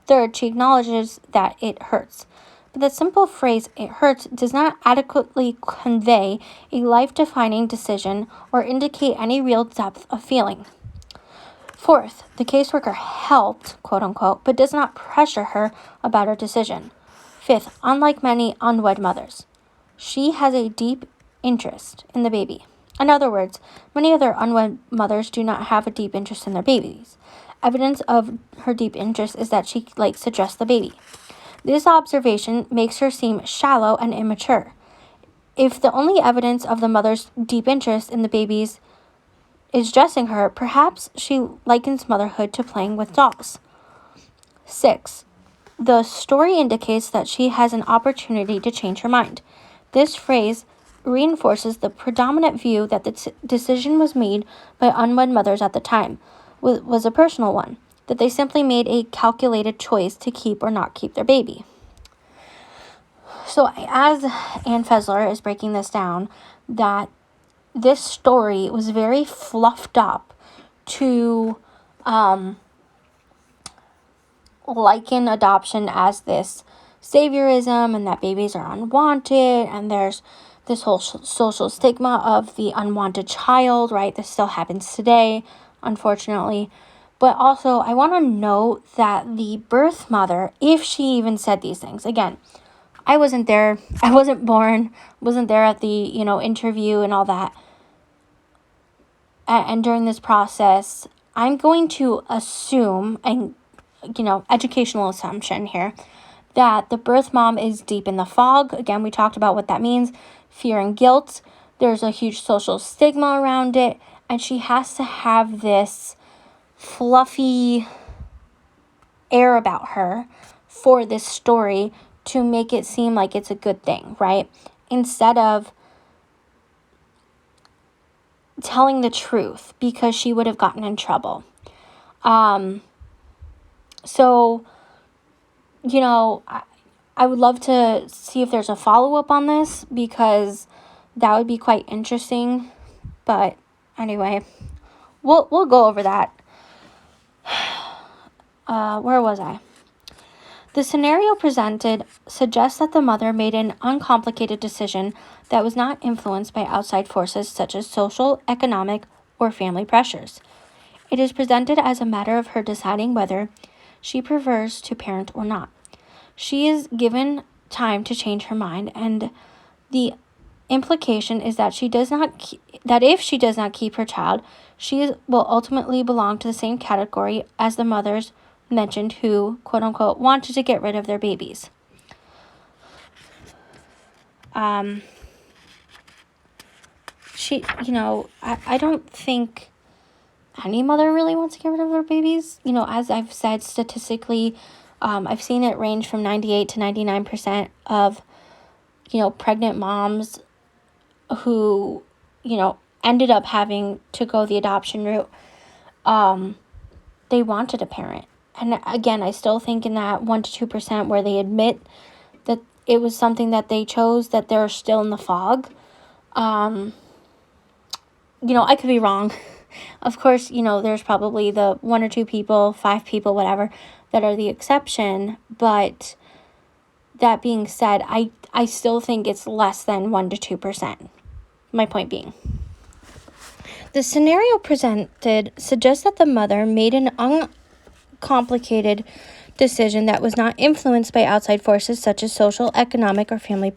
Third, she acknowledges that it hurts. But the simple phrase, "it hurts," does not adequately convey a life-defining decision or indicate any real depth of feeling. Fourth, the caseworker helped, quote-unquote, but does not pressure her about her decision. Fifth, unlike many unwed mothers, she has a deep interest in the baby. In other words, many other unwed mothers do not have a deep interest in their babies. Evidence of her deep interest is that she likes to dress the baby. This observation makes her seem shallow and immature. If the only evidence of the mother's deep interest in the babies is dressing her, perhaps she likens motherhood to playing with dolls. 6. The story indicates that she has an opportunity to change her mind. This phrase reinforces the predominant view that the decision was made by unwed mothers at the time was a personal one, that they simply made a calculated choice to keep or not keep their baby. So as Ann Fessler is breaking this down, that this story was very fluffed up to liken adoption as this saviorism, and that babies are unwanted, and there's this whole social stigma of the unwanted child, right? This still happens today, unfortunately. But also, I want to note that the birth mother, if she even said these things, again, I wasn't there, I wasn't born, wasn't there at the, interview and all that. And during this process, I'm going to assume, and educational assumption here, that the birth mom is deep in the fog. Again, we talked about what that means, fear and guilt. There's a huge social stigma around it, and she has to have this fluffy air about her for this story to make it seem like it's a good thing, right? Instead of telling the truth, because she would have gotten in trouble. So, I would love to see if there's a follow-up on this, because that would be quite interesting. But anyway, we'll go over that. Where was I? The scenario presented suggests that the mother made an uncomplicated decision that was not influenced by outside forces such as social, economic, or family pressures. It is presented as a matter of her deciding whether she prefers to parent or not. She is given time to change her mind, and the implication is that if she does not keep her child, she will ultimately belong to the same category as the mothers mentioned who, quote unquote, wanted to get rid of their babies. I don't think any mother really wants to get rid of their babies. As I've said, statistically, I've seen it range from 98 to 99% of, pregnant moms who, ended up having to go the adoption route. They wanted a parent. And again, I still think in that 1 to 2% where they admit that it was something that they chose, that they're still in the fog. I could be wrong. Of course, there's probably the 1 or 2 people, 5 people, whatever, that are the exception. But that being said, I still think it's less than 1 to 2%. My point being, the scenario presented suggests that the mother made an uncomplicated decision that was not influenced by outside forces such as social, economic, or family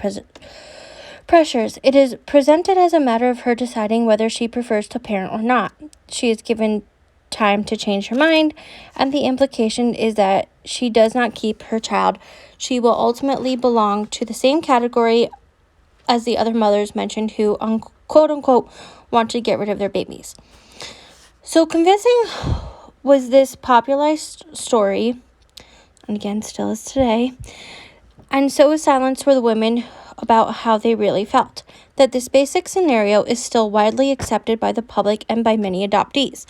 pressures. It is presented as a matter of her deciding whether she prefers to parent or not. She is given time to change her mind, and the implication is that she does not keep her child. She will ultimately belong to the same category as the other mothers mentioned who, quote unquote, want to get rid of their babies. So convincing was this popularized story, and again, still is today, and so is silence for the women about how they really felt, that this basic scenario is still widely accepted by the public and by many adoptees,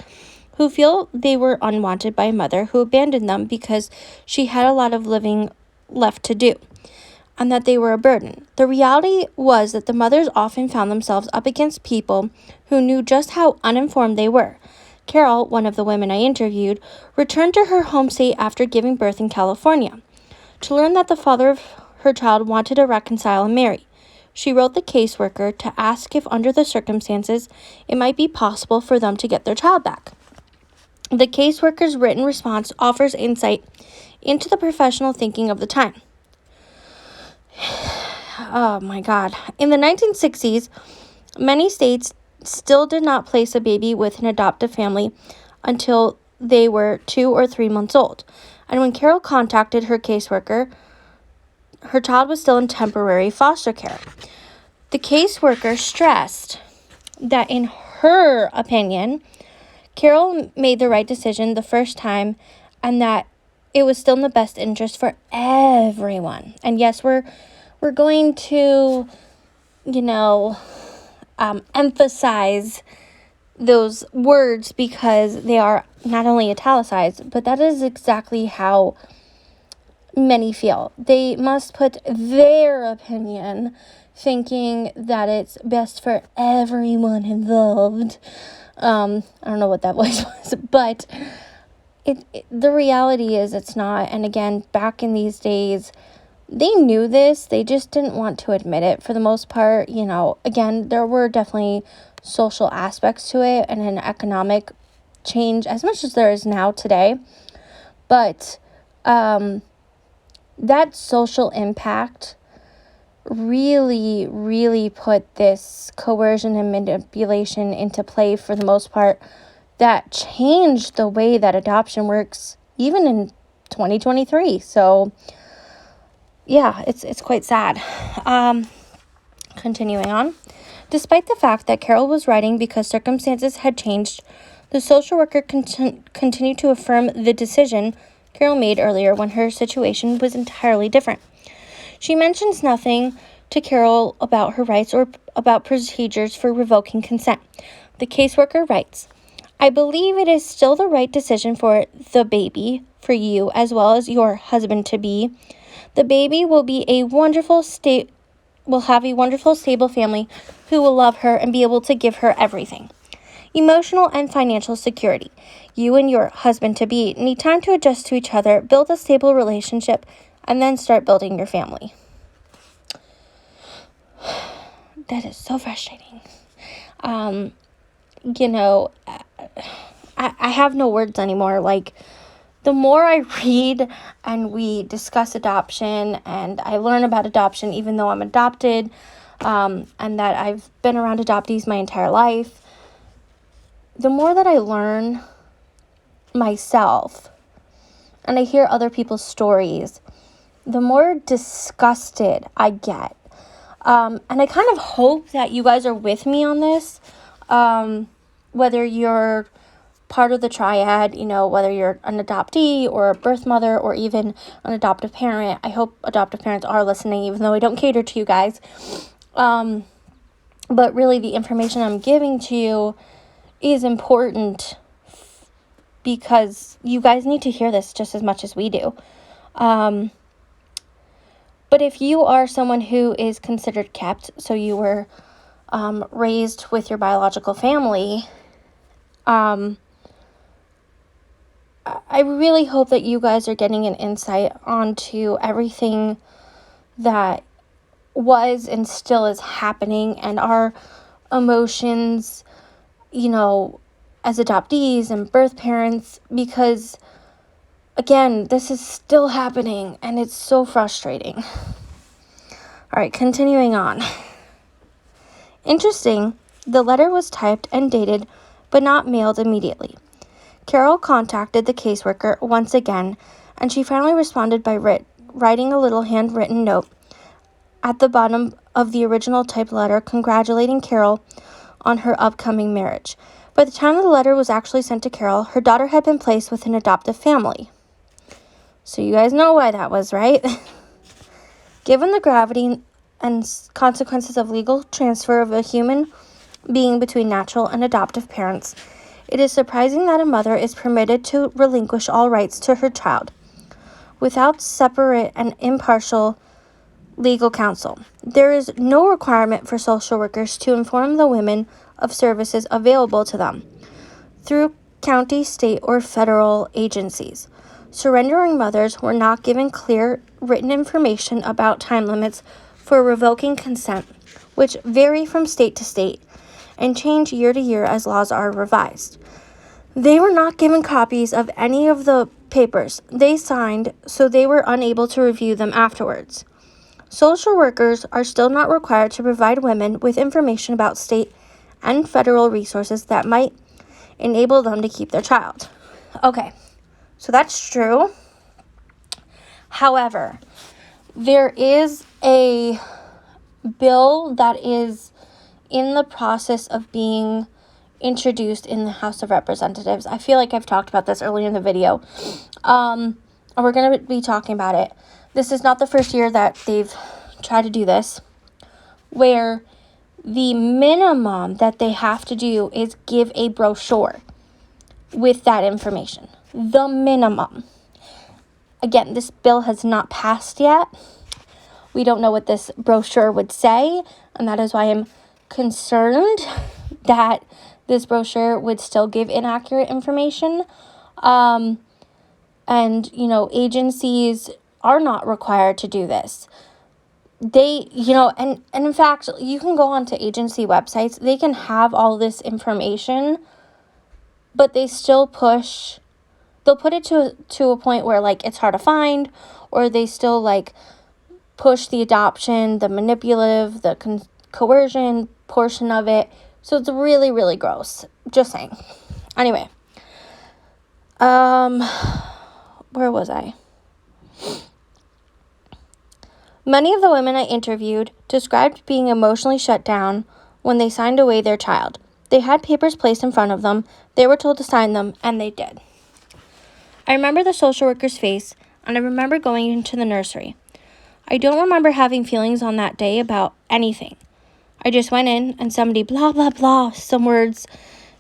who feel they were unwanted by a mother who abandoned them because she had a lot of living left to do, and that they were a burden. The reality was that the mothers often found themselves up against people who knew just how uninformed they were. Carol, one of the women I interviewed, returned to her home state after giving birth in California to learn that the father of her child wanted to reconcile and marry. She wrote the caseworker to ask if, under the circumstances, it might be possible for them to get their child back. The caseworker's written response offers insight into the professional thinking of the time. Oh my God. In the 1960s, many states still did not place a baby with an adoptive family until they were 2 or 3 months old. And when Carol contacted her caseworker, her child was still in temporary foster care. The caseworker stressed that, in her opinion, Carol made the right decision the first time, and that it was still in the best interest for everyone. And yes, we're going to, emphasize those words because they are not only italicized, but that is exactly how many feel. They must put their opinion, thinking that it's best for everyone involved. I don't know what that voice was, but the reality is it's not. And again, back in these days, they knew this. They just didn't want to admit it for the most part. Again, there were definitely social aspects to it and an economic change as much as there is now today. But that social impact really, really put this coercion and manipulation into play for the most part, that changed the way that adoption works, even in 2023. So yeah, it's quite sad. Continuing on. Despite the fact that Carol was writing because circumstances had changed, the social worker continued to affirm the decision Carol made earlier when her situation was entirely different. She mentions nothing to Carol about her rights or about procedures for revoking consent. The caseworker writes, I believe it is still the right decision for the baby, for you, as well as your husband-to-be. The baby will be will have a wonderful, stable family who will love her and be able to give her everything. Emotional and financial security. You and your husband-to-be need time to adjust to each other, build a stable relationship, and then start building your family. That is so frustrating. I have no words anymore. Like, the more I read and we discuss adoption and I learn about adoption, even though I'm adopted, and that I've been around adoptees my entire life, the more that I learn myself and I hear other people's stories, the more disgusted I get. And I kind of hope that you guys are with me on this, whether you're part of the triad, whether you're an adoptee or a birth mother or even an adoptive parent. I hope adoptive parents are listening, even though I don't cater to you guys. But really the information I'm giving to you is important because you guys need to hear this just as much as we do. But if you are someone who is considered kept, so you were raised with your biological family, I really hope that you guys are getting an insight onto everything that was and still is happening and our emotions, as adoptees and birth parents, because, again, this is still happening and it's so frustrating. All right, continuing on. Interesting, the letter was typed and dated, but not mailed immediately. Carol contacted the caseworker once again, and she finally responded by writing a little handwritten note at the bottom of the original typed letter congratulating Carol on her upcoming marriage. By the time the letter was actually sent to Carol, her daughter had been placed with an adoptive family. So you guys know why that was, right? Given the gravity and consequences of legal transfer of a human being between natural and adoptive parents, it is surprising that a mother is permitted to relinquish all rights to her child without separate and impartial legal counsel. There is no requirement for social workers to inform the women of services available to them through county, state, or federal agencies. Surrendering mothers were not given clear written information about time limits for revoking consent, which vary from state to state and change year to year as laws are revised. They were not given copies of any of the papers they signed, so they were unable to review them afterwards. Social workers are still not required to provide women with information about state and federal resources that might enable them to keep their child. Okay, so that's true. However, there is a bill that is in the process of being introduced in the House of Representatives. I feel like I've talked about this earlier in the video. And we're going to be talking about it. This is not the first year that they've tried to do this, where the minimum that they have to do is give a brochure with that information. The minimum. Again, this bill has not passed yet. We don't know what this brochure would say, and that is why I'm concerned that this brochure would still give inaccurate information. Agencies are not required to do this. They, and in fact, you can go onto agency websites. They can have all this information, but they still they'll put it to a point where, like, it's hard to find, or they still, like, push the adoption, the manipulative, the coercion portion of it. So it's really, really gross. Just saying. Anyway. where was I? Many of the women I interviewed described being emotionally shut down when they signed away their child. They had papers placed in front of them, they were told to sign them, and they did. I remember the social worker's face, and I remember going into the nursery. I don't remember having feelings on that day about anything. I just went in, and somebody blah, blah, blah, some words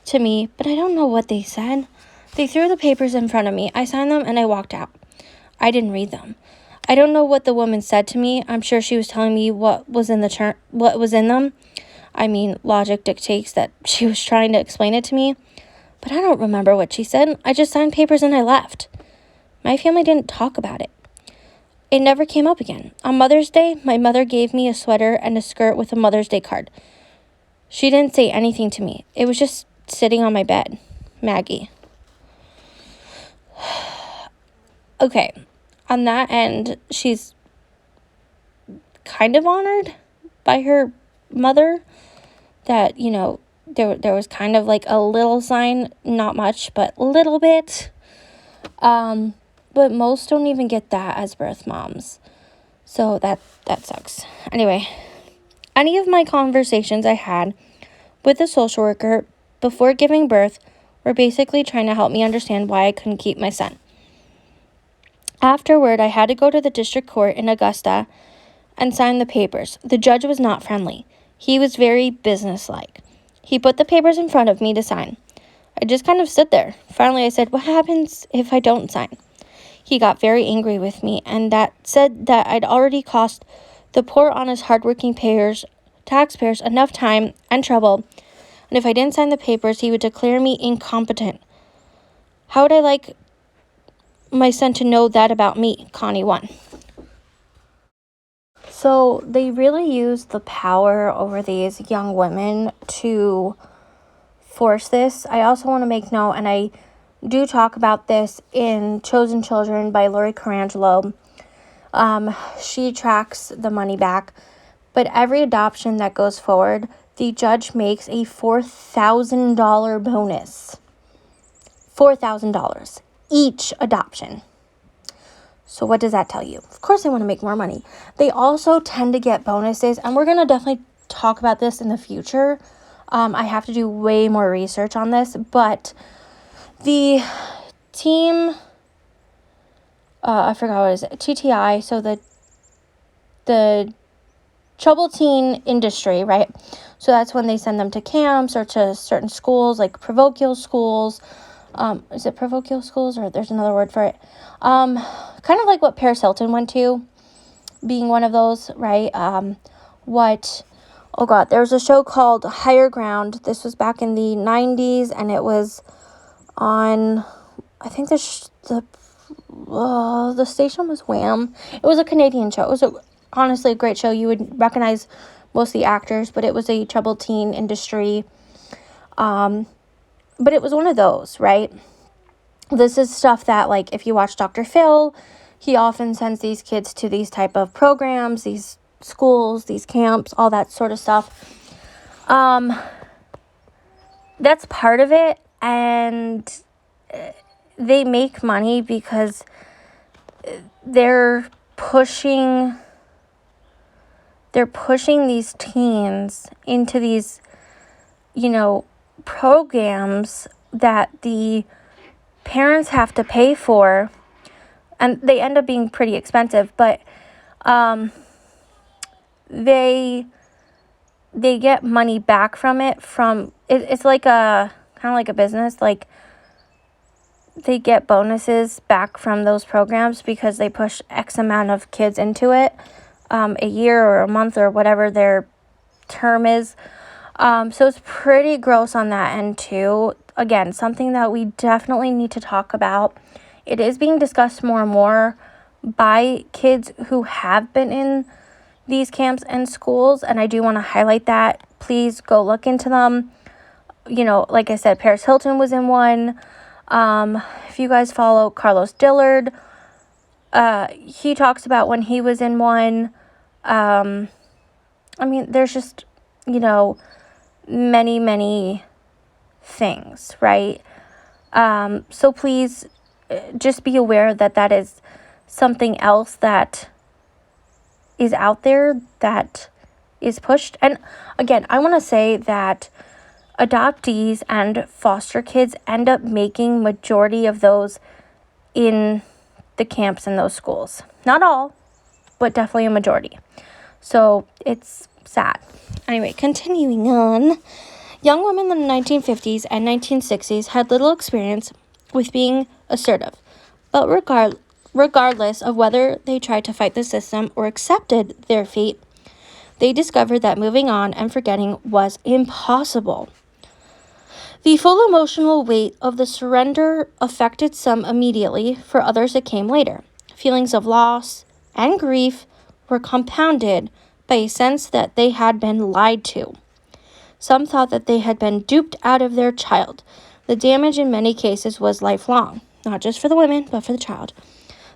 to me, but I don't know what they said. They threw the papers in front of me. I signed them, and I walked out. I didn't read them. I don't know what the woman said to me. I'm sure she was telling me what was in them. I mean, logic dictates that she was trying to explain it to me, but I don't remember what she said. I just signed papers and I left. My family didn't talk about it. It never came up again. On Mother's Day, my mother gave me a sweater and a skirt with a Mother's Day card. She didn't say anything to me. It was just sitting on my bed. Maggie. Okay. On that end, she's kind of honored by her mother that, there was kind of like a little sign, not much, but a little bit. But most don't even get that as birth moms. So that sucks. Anyway, any of my conversations I had with the social worker before giving birth were basically trying to help me understand why I couldn't keep my son. Afterward, I had to go to the district court in Augusta and sign the papers. The judge was not friendly. He was very businesslike. He put the papers in front of me to sign. I just kind of stood there. Finally, I said, "What happens if I don't sign?" He got very angry with me and said that I'd already cost the poor, honest, hardworking taxpayers enough time and trouble, and if I didn't sign the papers, he would declare me incompetent. How would I like my son to know that about me? Connie won. So they really use the power over these young women to force this. I also want to make note, and I do talk about this in Chosen Children by Lori Carangelo. She tracks the money back, but every adoption that goes forward, the judge makes a $4,000 bonus. $4,000 each adoption. So what does that tell you? Of course they want to make more money. They also tend to get bonuses, and we're going to definitely talk about this in the future. I have to do way more research on this, but the team, I forgot what it is, TTI, so the troubled teen industry, right? So that's when they send them to camps or to certain schools, like parochial schools. Is it parochial schools, or there's another word for it? Kind of like what Paris Hilton went to, being one of those, right? There was a show called Higher Ground. This was back in the 90s, and it was on, I think the station was Wham. It was a Canadian show. It was honestly a great show. You would recognize most of the actors, but it was a troubled teen industry. But it was one of those, right? This is stuff that, like, if you watch Dr. Phil, he often sends these kids to these type of programs, these schools, these camps, all that sort of stuff. That's part of it, and they make money because they're pushing these teens into these, programs that the parents have to pay for, and they end up being pretty expensive, but they get money back from it. It's like kind of like a business. Like, they get bonuses back from those programs because they push X amount of kids into it, a year or a month or whatever their term is. So it's pretty gross on that end too. Again, something that we definitely need to talk about. It is being discussed more and more by kids who have been in these camps and schools, and I do want to highlight that. Please go look into them. Like I said, Paris Hilton was in one. If you guys follow Carlos Dillard, he talks about when he was in one. There's just, many, many things, right? So please just be aware that that is something else that is out there that is pushed. And again, I want to say that adoptees and foster kids end up making majority of those in the camps in those schools. Not all, but definitely a majority. So it's sad. Anyway, continuing on. Young women in the 1950s and 1960s had little experience with being assertive, but regardless of whether they tried to fight the system or accepted their fate, they discovered that moving on and forgetting was impossible. The full emotional weight of the surrender affected some immediately, for others it came later. Feelings of loss and grief were compounded by a sense that they had been lied to. Some thought that they had been duped out of their child. The damage in many cases was lifelong, not just for the women, but for the child.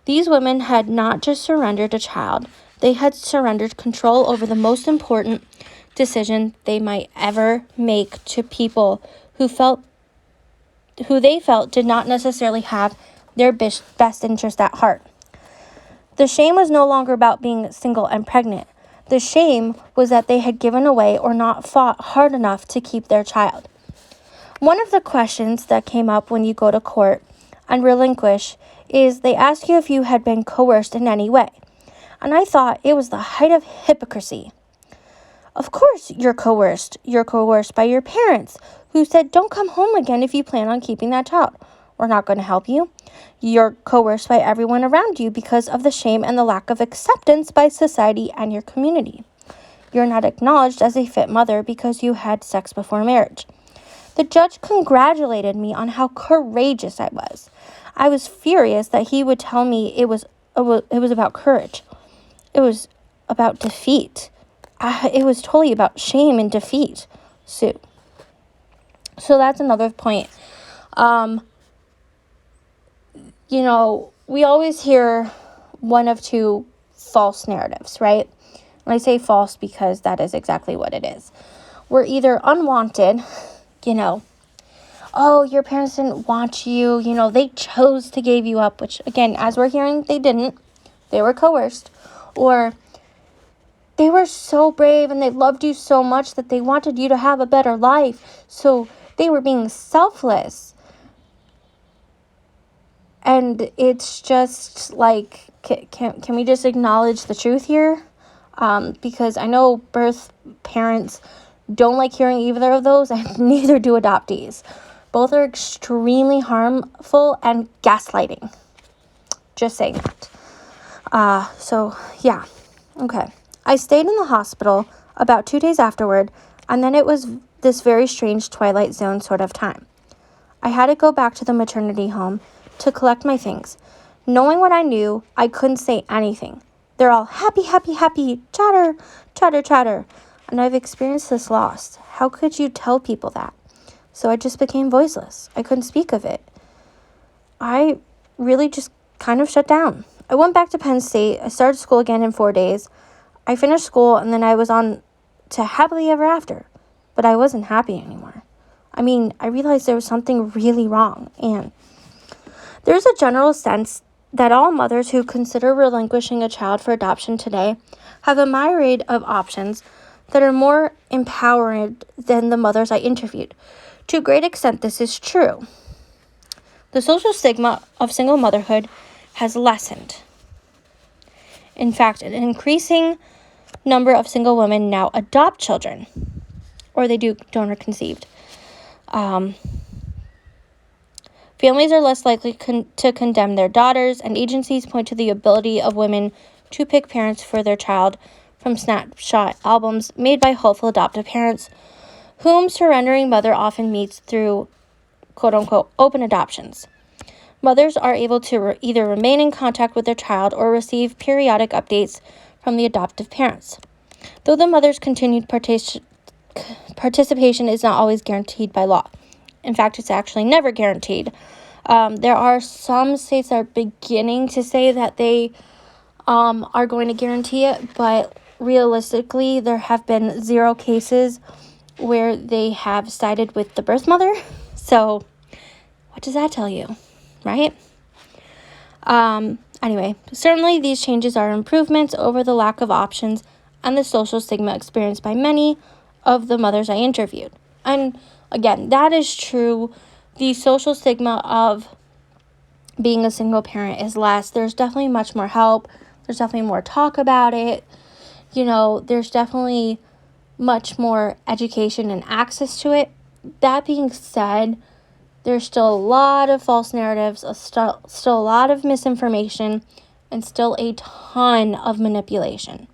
These women had not just surrendered a child, they had surrendered control over the most important decision they might ever make to people who they felt did not necessarily have their best interest at heart. The shame was no longer about being single and pregnant. The shame was that they had given away or not fought hard enough to keep their child. One of the questions that came up when you go to court and relinquish is they ask you if you had been coerced in any way. And I thought it was the height of hypocrisy. Of course you're coerced. You're coerced by your parents, who said, don't come home again if you plan on keeping that child. We're not going to help you. You're coerced by everyone around you because of the shame and the lack of acceptance by society and your community. You're not acknowledged as a fit mother because you had sex before marriage. The judge congratulated me on how courageous I was. I was furious that he would tell me it was about courage. It was about defeat. It was totally about shame and defeat, Sue. So that's another point. We always hear one of two false narratives, right? And I say false because that is exactly what it is. We're either unwanted, oh, your parents didn't want you, they chose to give you up, which, again, as we're hearing, they didn't. They were coerced. Or they were so brave and they loved you so much that they wanted you to have a better life. So they were being selfless. And it's just like, can we just acknowledge the truth here? Because I know birth parents don't like hearing either of those, and neither do adoptees. Both are extremely harmful and gaslighting. Just saying that. Yeah. Okay. I stayed in the hospital about 2 days afterward, and then it was this very strange Twilight Zone sort of time. I had to go back to the maternity home to collect my things. Knowing what I knew, I couldn't say anything. They're all happy, happy, happy, chatter, chatter, chatter. And I've experienced this loss. How could you tell people that? So I just became voiceless. I couldn't speak of it. I really just kind of shut down. I went back to Penn State. I started school again in 4 days. I finished school and then I was on to happily ever after. But I wasn't happy anymore. I realized there was something really wrong. And there's a general sense that all mothers who consider relinquishing a child for adoption today have a myriad of options that are more empowered than the mothers I interviewed. To a great extent, this is true. The social stigma of single motherhood has lessened. In fact, an increasing number of single women now adopt children, or they do donor conceived. Families are less likely to condemn their daughters, and agencies point to the ability of women to pick parents for their child from snapshot albums made by hopeful adoptive parents, whom surrendering mother often meets through quote-unquote open adoptions. Mothers are able to either remain in contact with their child or receive periodic updates from the adoptive parents. Though the mother's continued participation is not always guaranteed by law. In fact, it's actually never guaranteed. There are some states that are beginning to say that they are going to guarantee it, but realistically, there have been 0 cases where they have sided with the birth mother. So, what does that tell you, right? Anyway, certainly these changes are improvements over the lack of options and the social stigma experienced by many of the mothers I interviewed. And again, that is true. The social stigma of being a single parent is less. There's definitely much more help. There's definitely more talk about it. There's definitely much more education and access to it. That being said, there's still a lot of false narratives, still a lot of misinformation, and still a ton of manipulation.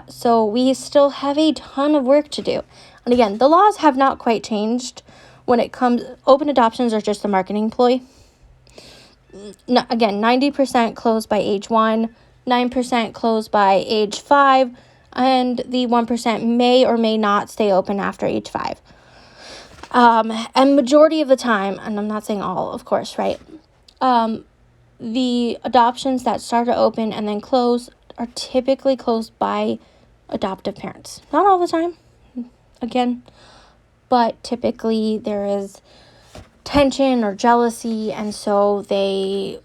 So we still have a ton of work to do. And again, the laws have not quite changed when it comes. Open adoptions are just a marketing ploy. No, again, 90% closed by age 1, 9% closed by age 5, and the 1% may or may not stay open after age 5. And majority of the time, and I'm not saying all, of course, right? The adoptions that start to open and then close are typically closed by adoptive parents. Not all the time, again, but typically there is tension or jealousy, and so they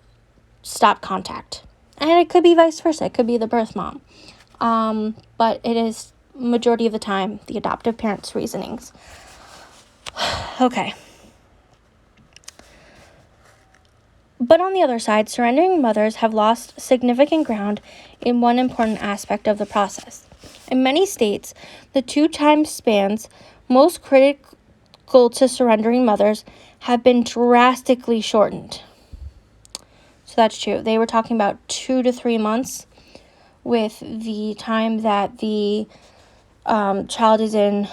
stop contact. And it could be vice versa. It could be the birth mom. But it is majority of the time the adoptive parents' reasonings. Okay. But on the other side, surrendering mothers have lost significant ground in one important aspect of the process. In many states, the 2 time spans most critical to surrendering mothers have been drastically shortened. So that's true. They were talking about 2 to 3 months with the time that the child is in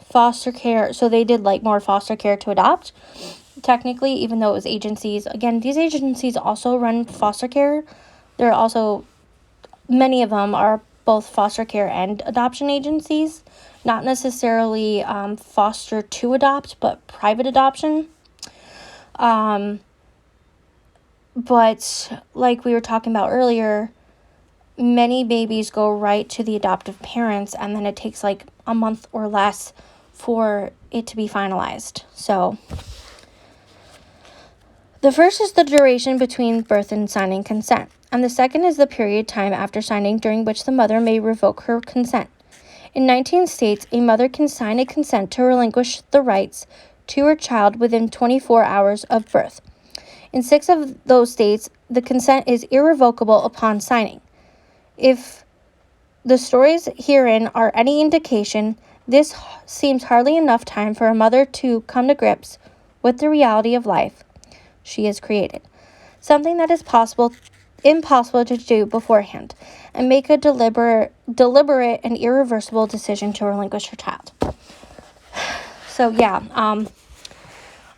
foster care. So they did more foster care to adopt. Technically, even though it was agencies. Again, these agencies also run foster care. There are also, many of them are both foster care and adoption agencies. Not necessarily foster to adopt, but private adoption. But like we were talking about earlier, many babies go right to the adoptive parents, and then it takes a month or less for it to be finalized. So the first is the duration between birth and signing consent, and the second is the period time after signing during which the mother may revoke her consent. In 19 states, a mother can sign a consent to relinquish the rights to her child within 24 hours of birth. In 6 of those states, the consent is irrevocable upon signing. If the stories herein are any indication, this seems hardly enough time for a mother to come to grips with the reality of life she has created, something that is impossible to do beforehand, and make a deliberate and irreversible decision to relinquish her child. So yeah,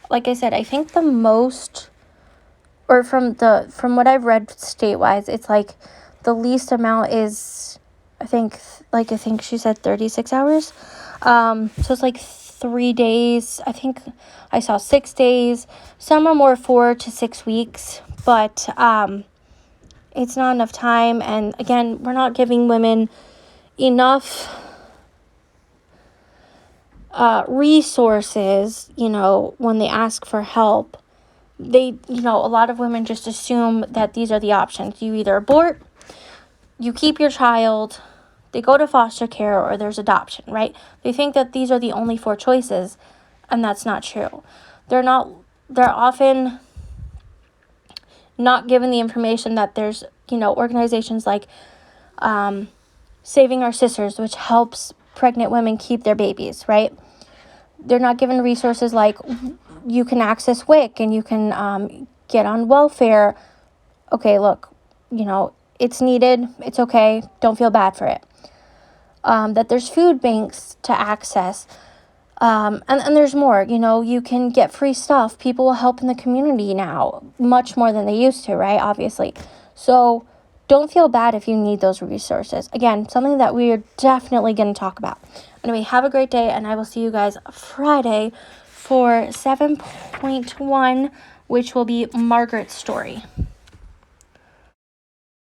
like I said, I think the most, or from what I've read state-wise, it's the least amount is, I think she said 36 hours. So it's 3 days. I think I saw 6 days. Some are more 4 to 6 weeks, but it's not enough time. And again, we're not giving women enough resources, when they ask for help. They, a lot of women just assume that these are the options. You either abort, you keep your child, they go to foster care, or there's adoption, right? They think that these are the only 4 choices, and that's not true. They're often not given the information that there's, organizations like Saving Our Sisters, which helps pregnant women keep their babies, right? They're not given resources like you can access WIC and you can get on welfare. Okay, look, it's needed. It's okay. Don't feel bad for it. That there's food banks to access. And there's more. You can get free stuff. People will help in the community now, much more than they used to, right? Obviously. So don't feel bad if you need those resources. Again, something that we are definitely going to talk about. Anyway, have a great day, and I will see you guys Friday for 7.1, which will be Margaret's story.